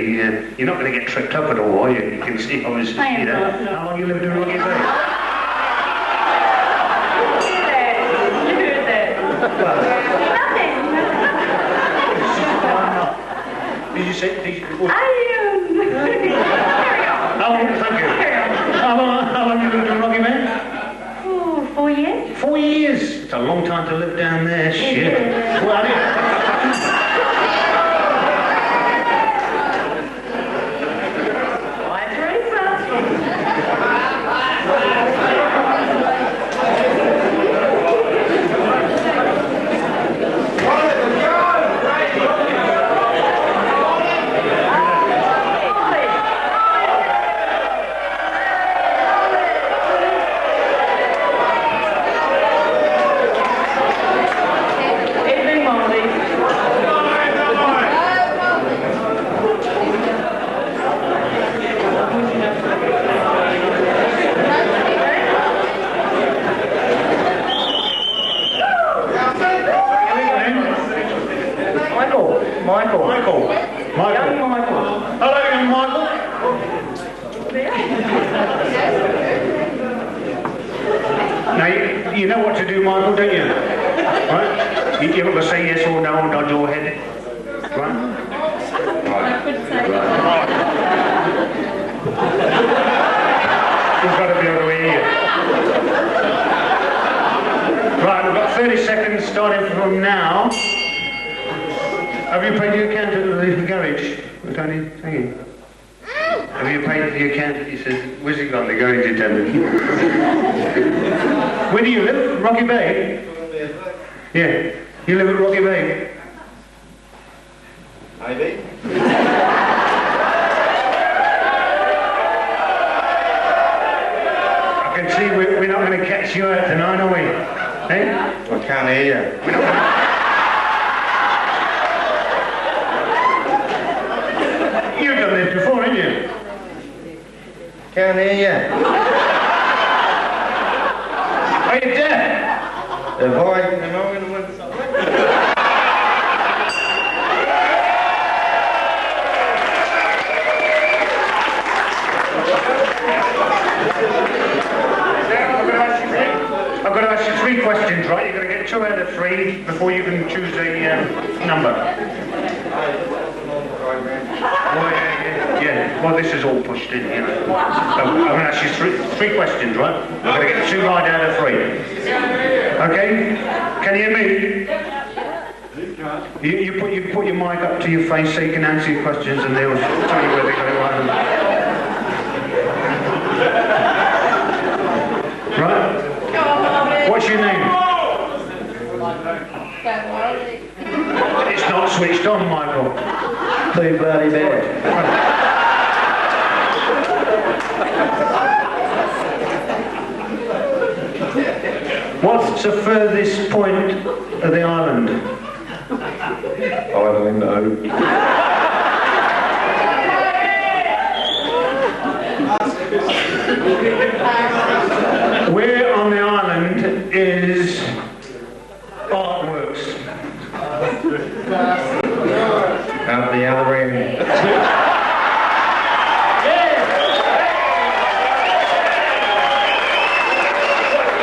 you're not going to get tripped up at all. You can see, obviously. I am You know. not. How long you lived in Rocky Bay? You heard that. Nothing. Did you say? I am. Carry on. How long? Thank you. How long you lived in Rocky Bay? Ooh, 4 years? 4 years. It's a long time to live down there. Shit. Well, Bye, Teresa. Evening, Molly. Michael. Michael. Young Michael. Hello, young Michael. Now, you know what to do, Michael, don't you? Right? You've got to say yes or no and nod your head. Right? We've got to be able to hear you. Right, we've got 30 seconds starting from now. Have you paid your accountant at the garage? Tony, thank you. Have you paid the accountant? He says, where's he gone? The garage attendant. Where do you live? Rocky Bay? Yeah. You live at Rocky Bay? Maybe. I can see we're not going to catch you out tonight, are we? Eh? I can't hear you. You've done this before, haven't you? Can't hear you. Are you deaf? Am I going to win something? I've got to ask you 3 questions, right? You're going to get 2 out of 3 before you can choose a number. Yeah. Well, this is all pushed in, you know. So I'm going to ask you three questions, right? I'm going to get 2 right out of 3. Okay? Can you hear me? You put your mic up to your face so you can answer your questions, and they'll tell you where they're going. Right? What's your name? It's not switched on, Michael. Too bloody bad. What's the furthest point of the island? I don't know. Where on the island is Artworks? Out the other end.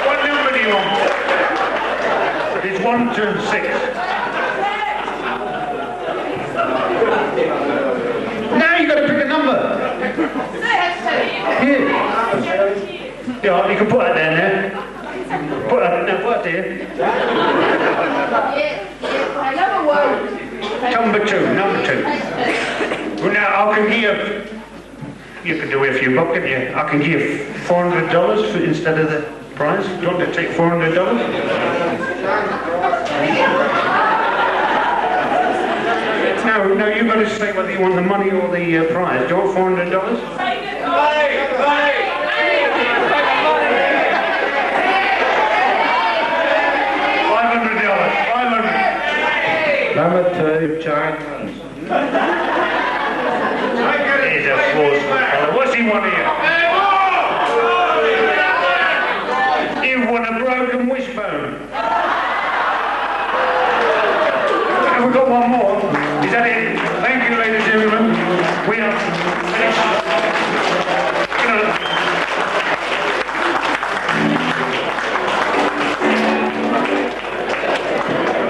What number do you want? It's 1, 2, 6. Now you've got to pick a number. Here. Yeah, you can put that down there. Put that there. Number 2. Well, now I can give you can do it if you book it, yeah. I can give $400 instead of the prize. Do you want to take $400? No, you've got to say whether you want the money or the prize. Do you want $400? Number 2, China's. He's a forceful fellow. What's he want here? You want a broken wishbone. Have we got one more? Is that it? Thank you, ladies and gentlemen. We are finished.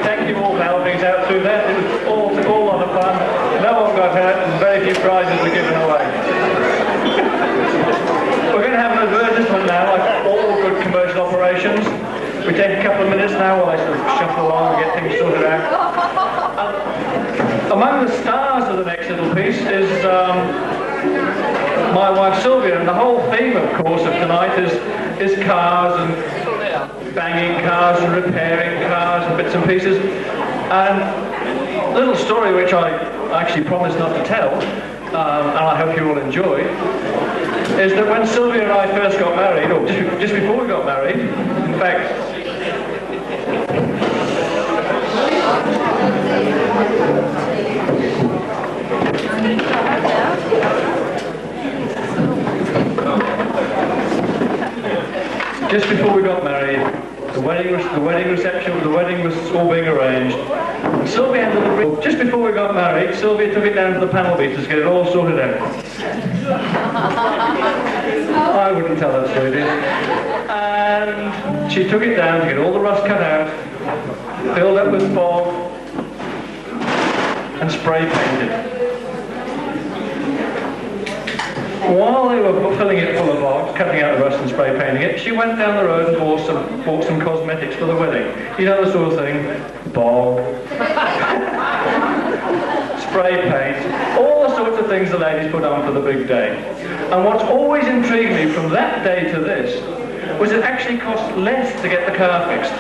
Thank you all for helping us out through that. It was all a lot of fun. No one got hurt and very few prizes were given away. We're going to have an advertisement now, like all good commercial operations. We take a couple of minutes now while I sort of shuffle along and get things sorted out. Among the stars of the next little piece is my wife Sylvia, and the whole theme, of course, of tonight is cars and banging cars and repairing cars and bits and pieces. And a little story which I actually promised not to tell, and I hope you will enjoy, is that when Sylvia and I first got married, or just before we got married, in fact, just before we got married, the wedding reception, the wedding was all being arranged. Sylvia handled the brief. Just before we got married, Sylvia took it down to the panel beaters to get it all sorted out. I wouldn't tell that story, dear. And she took it down to get all the rust cut out, filled up with fog, and spray painted. While they were filling it full of fog, cutting out the rust and spray painting it, she went down the road and bought some cosmetics for the wedding. You know the sort of thing, bog, spray paint, all the sorts of things the ladies put on for the big day. And what's always intrigued me from that day to this was it actually cost less to get the car fixed.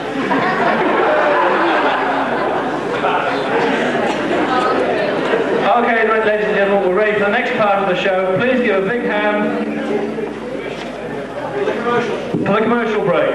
Okay, right, ladies and gentlemen, we're ready for the next part of the show. Please give a big hand for the commercial break.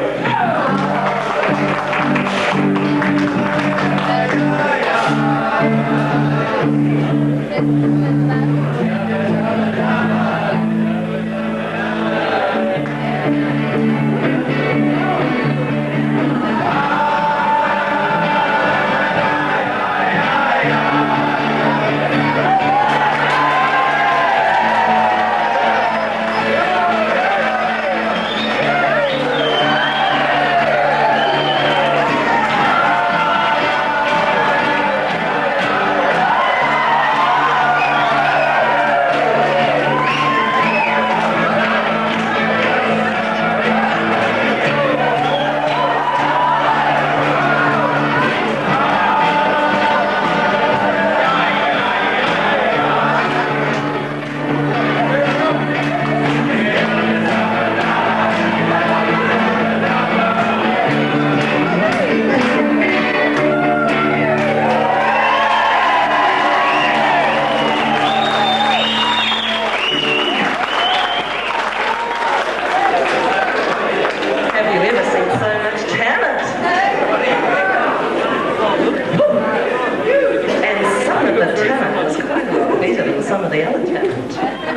Some of the other talent.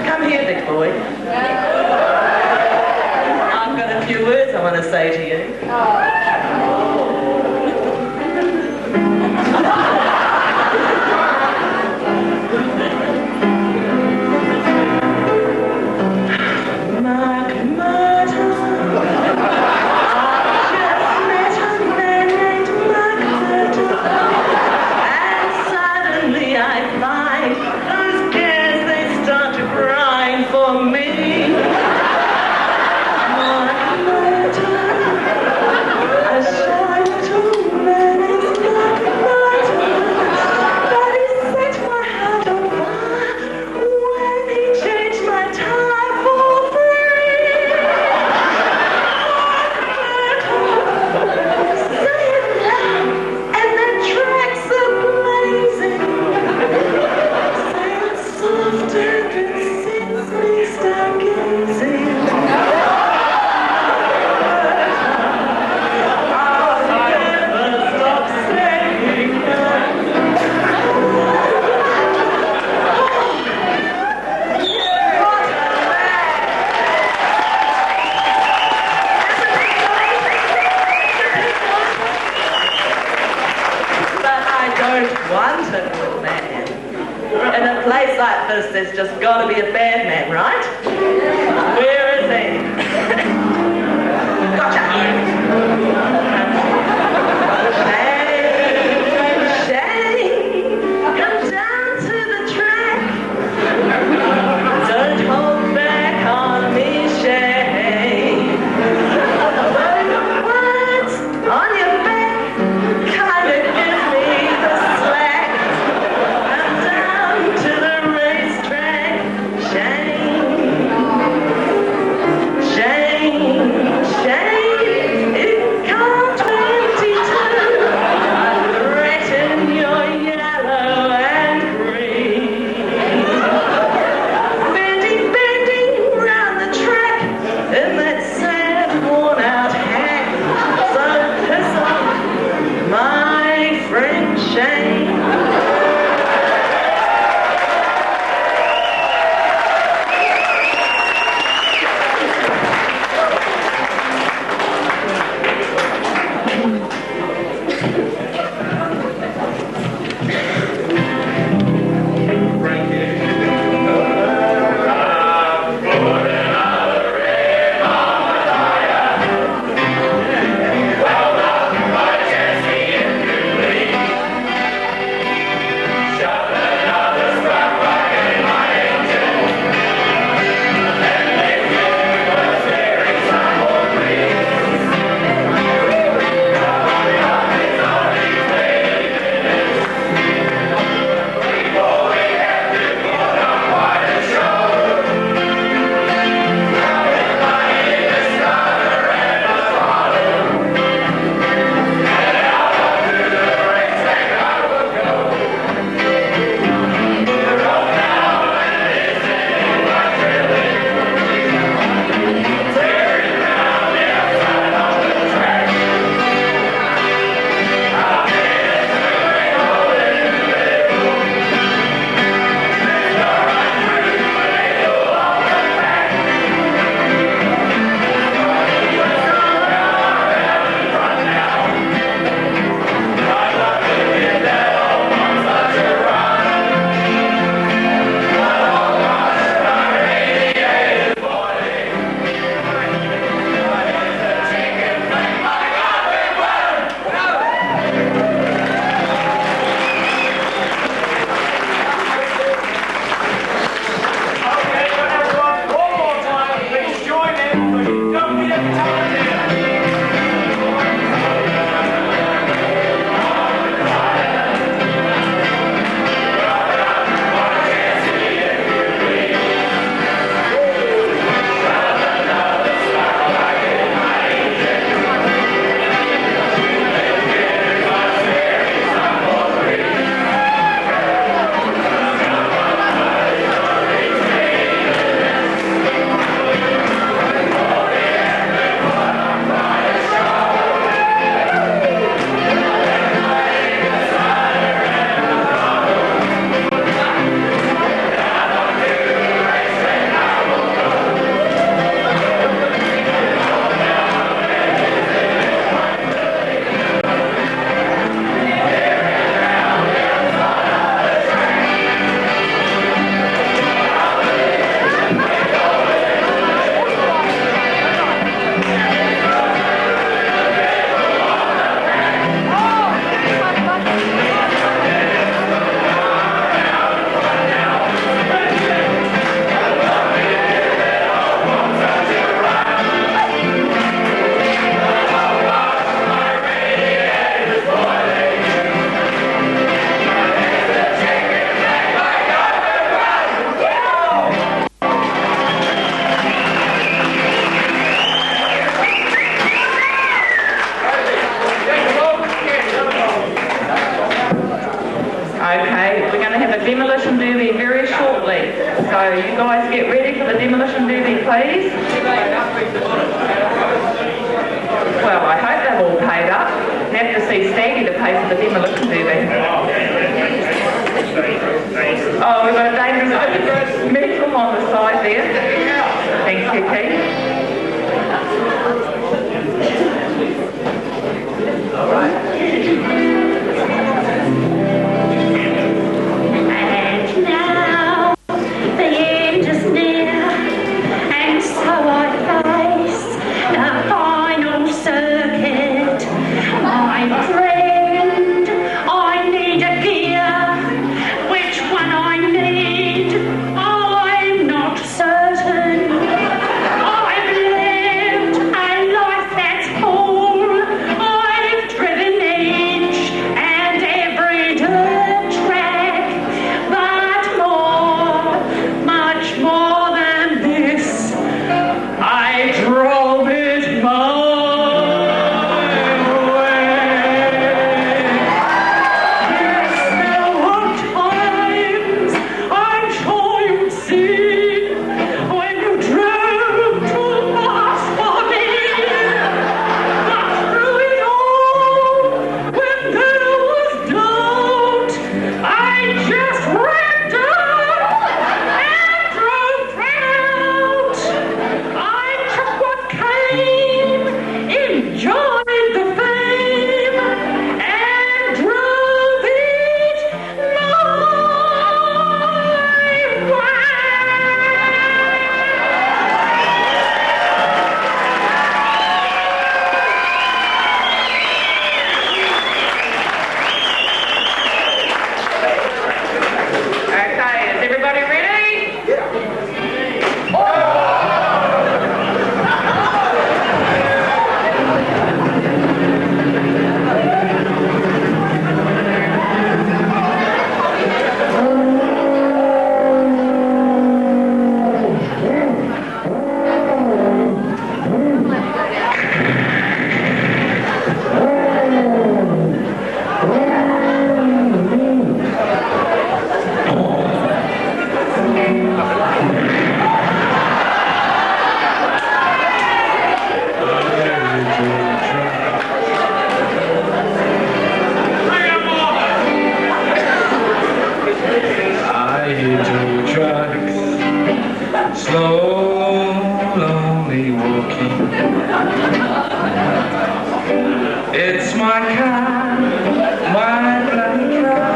Come here, big boy. I've got a few words I want to say to you. Mark Martin. I've just met a man named Mark Martin. And suddenly I find crying for me. Mark Martin, I saw him too many Mark Martin, but he set my heart on fire when he changed my tire for free. Mark Martin, say it loud, and the tracks are blazing. Say it soft and please start gazing. I'll never stop saying But I don't want a good man. In a place like this, there's just got to be a bad man, right? Where is he? Gotcha! Shane, come down to the track. Don't hold back on me, Shane. Words on your back kind of give me the slack. To the racetrack, Shane, Shane, it comes. me. So you guys get ready for the demolition derby, please. Well, I hope they've all paid up. You have to see Staggy to pay for the demolition derby. Oh, we've got a dangerous metal on the side there. Thanks, Kiki. All right. And now the end is near, and so I face the final circuit. My friend, I need a gear. Which one I need, I'm not certain. I've lived a life that's full. I've driven each and every dirt track, but more, much more than this, I drove it my way. Yes, there were times I'm sure you'd see when you drove too fast for me. But through it all, when there was doubt, I just ramped up and drove proud. I took what came, enjoyed the fame, and drove it my way. Okay, is everybody ready? I hear two trucks, slowly walking. It's my car, my bloody car,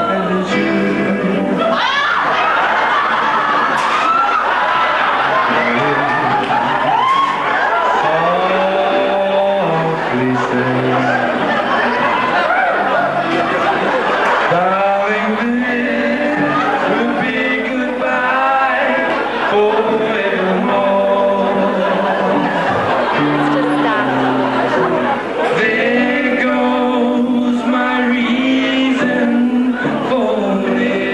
and it's you. Softly say, darling, this will be goodbye forevermore. There goes my reason for living.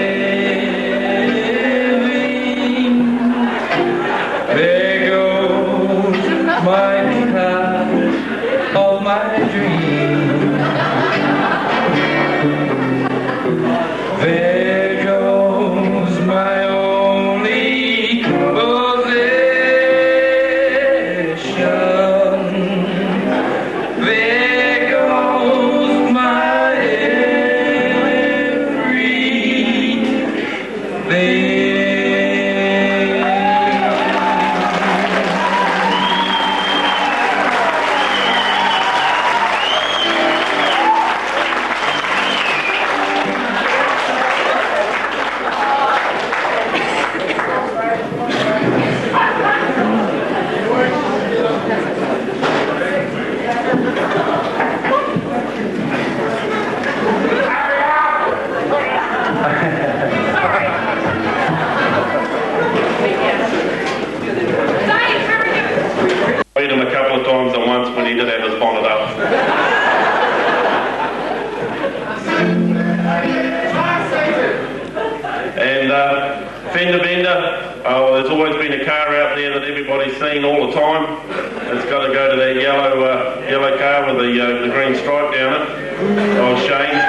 There goes my car of my dream. There goes my only possession. There goes my everything. Beat him a couple of times at once when he did have his bonnet up. And fender bender, oh, there's always been a car out there that everybody's seen all the time. It's got to go to that yellow car with the green stripe down it. Oh, Shane.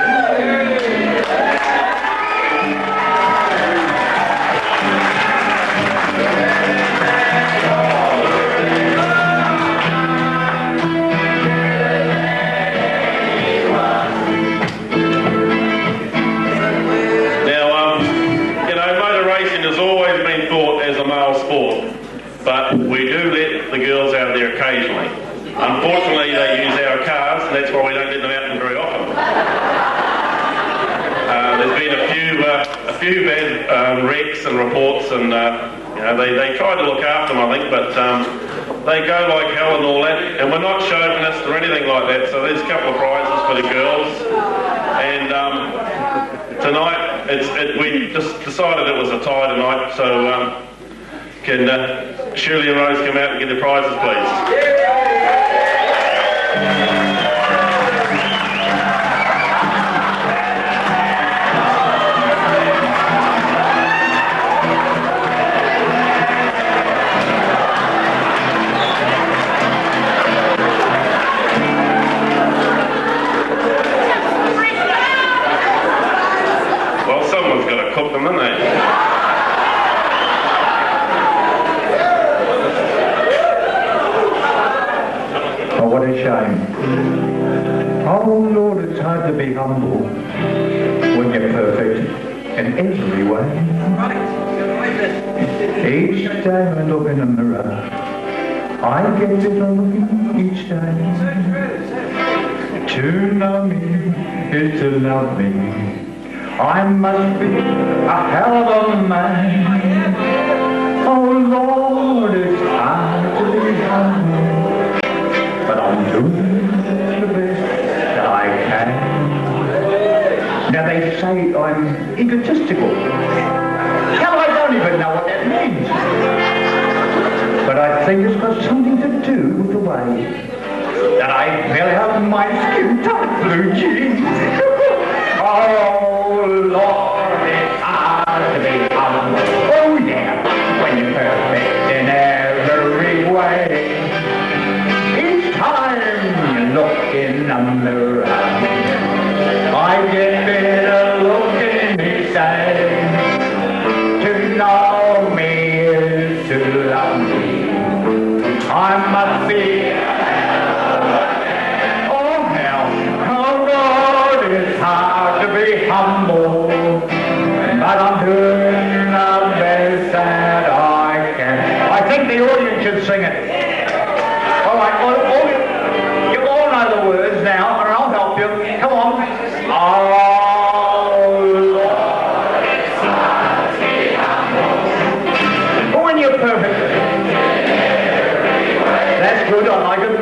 we do let the girls out there occasionally. Unfortunately, they use our cars, and that's why we don't let them out very often. There's been a few bad wrecks and reports, and they try to look after them, I think, but they go like hell and all that, and we're not chauvinist or anything like that. So there's a couple of prizes for the girls, and tonight we just decided it was a tie tonight. So can Shirley and Rose come out and get the prizes, please? Cook them, haven't they? Oh, what a shame. Oh, Lord, it's hard to be humble when you're perfect in every way. Each day I look in the mirror, I get better looking each day. To know me is to love me. I must be a hell of a man. Oh Lord, it's hard to be humble, but I'm doing the best that I can. Now they say I'm egotistical. Hell, I don't even know what that means. But I think it's got something to do with the way that I fill out my skin-tight blue jeans. Oh, Lord, it's hard to be humble. Oh, yeah, when you're perfect in every way. Each time you look in the mirror, I get better looking each day. To know me is to love me. I must be a hell of a man. Oh, hell, oh, Lord, it's hard to be humble, but I'm doing the best that I can. I think the audience should sing it. All right, you all know the words now, and I'll help you. Come on. Oh, Lord, it's hard to be humble. But when you're perfect, that's good, I like it.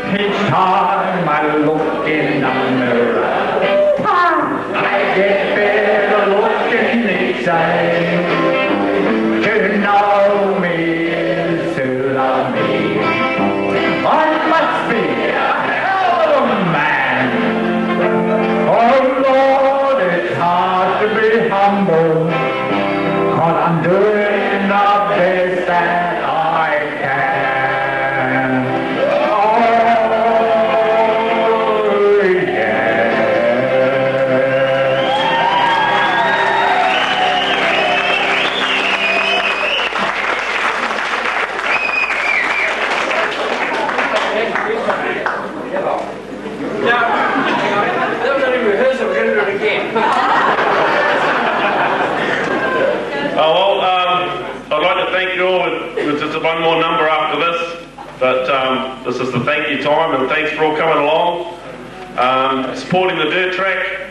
Each time I look in the mirror, I get better looking each day. To know me is to love me. I must be a hell of a man. Oh Lord, it's hard to be humble, 'cause I'm doing the best that I can. One more number after this, but this is the thank you time, and thanks for all coming along, supporting the dirt track.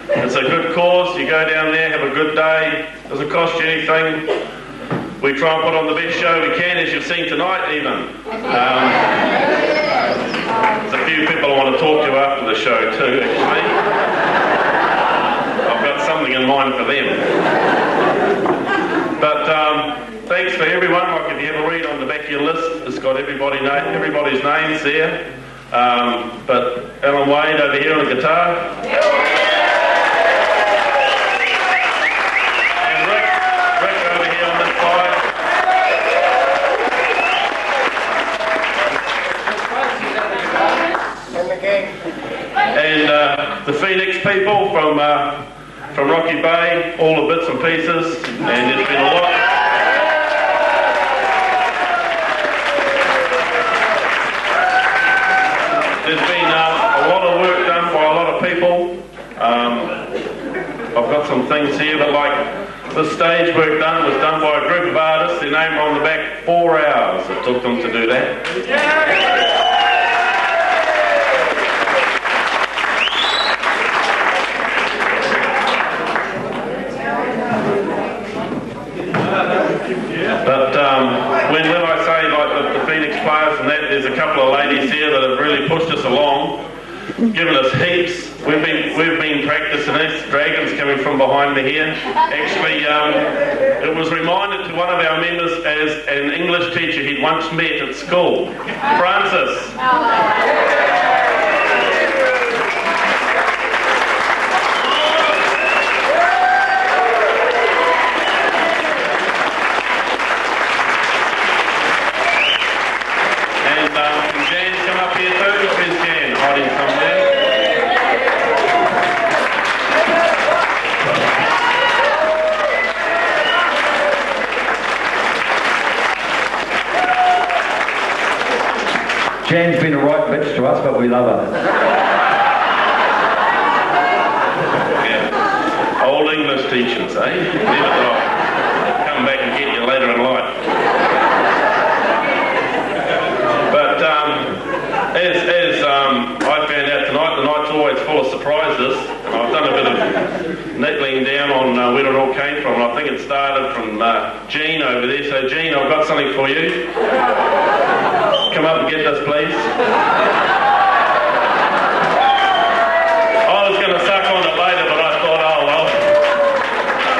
It's a good cause. You go down there, have a good day. Doesn't cost you anything. We try and put on the best show we can, as you've seen tonight even. There's a few people I want to talk to after the show too, actually. I've got something in mind for them. But thanks for everyone. Like if you have a read on the back of your list, it's got everybody's names there. But Alan Wade over here on the guitar. And Rick over here on this side. And the Phoenix people from Rocky Bay, all the bits and pieces, and there's been a lot. There's been a lot of work done by a lot of people. I've got some things here, but like the stage work done was done by a group of artists. Their name on the back, 4 hours it took them to do that. But when I say like the Phoenix players and that, there's a couple of ladies here that have really pushed us along, given us heaps. We've been practicing this. Dragon's coming from behind me here. Actually, it was reminded to one of our members as an English teacher he'd once met at school, Francis. Can Jan come up here too? Where's Jan? Hiding somewhere. Jan's been a right bitch to us, but we love her. Yeah. Old English teachers, eh? Never thought. Come back and get you later in life. As I found out tonight, the night's always full of surprises, and I've done a bit of niggling down on where it all came from. I think it started from Jean over there. So Jean, I've got something for you. Come up and get this, please. I was going to suck on it later, but I thought, oh well,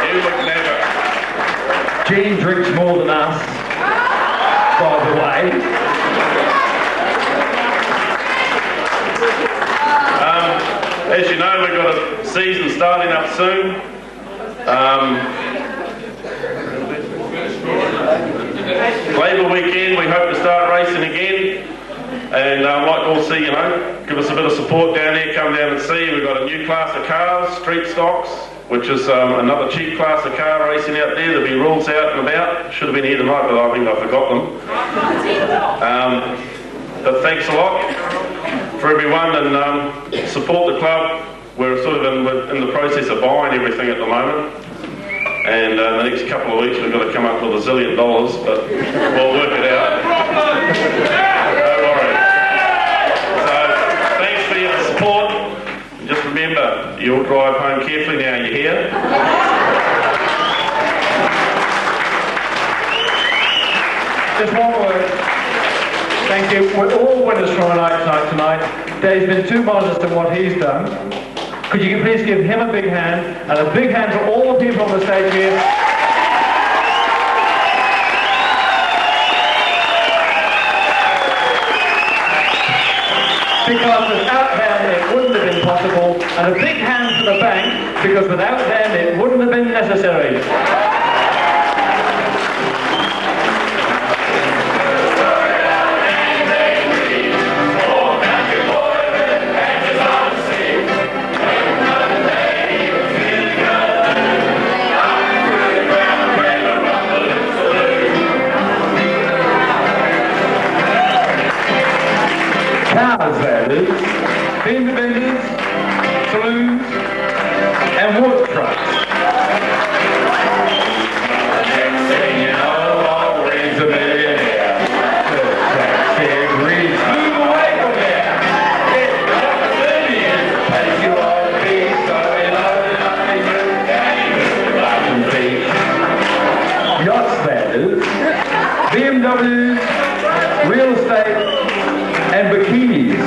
you would never. Jean drinks more than us, by the way. As you know, we've got a season starting up soon. Labour weekend, we hope to start racing again. And I'd like to all see, give us a bit of support down there, come down and see. We've got a new class of cars, street stocks, which is another cheap class of car racing out there. There'll be rules out and about. Should have been here tonight, but I think I forgot them. But thanks a lot for everyone, and support the club. We're sort of in the process of buying everything at the moment, and the next couple of weeks we've got to come up with $1 zillion, but we'll work it out. No worries. So thanks for your support. Just remember, you'll drive home carefully now you're here. Just one word. Thank you. We're all winners from a night tonight. Dave's been too modest in what he's done. Could you please give him a big hand, and a big hand for all the people on the stage here. Because without them it wouldn't have been possible, and a big hand for the bank, because without them it wouldn't have been necessary. Cars, that is, fender benders, saloons, and water trucks. Next thing you know, Walgreens a millionaire. Taxi agrees, move away from there. It's not the city, it's the place you ought to be. So we load it up to you, and you move like some feet. Yachts, that is, BMWs, real estate, and bikinis.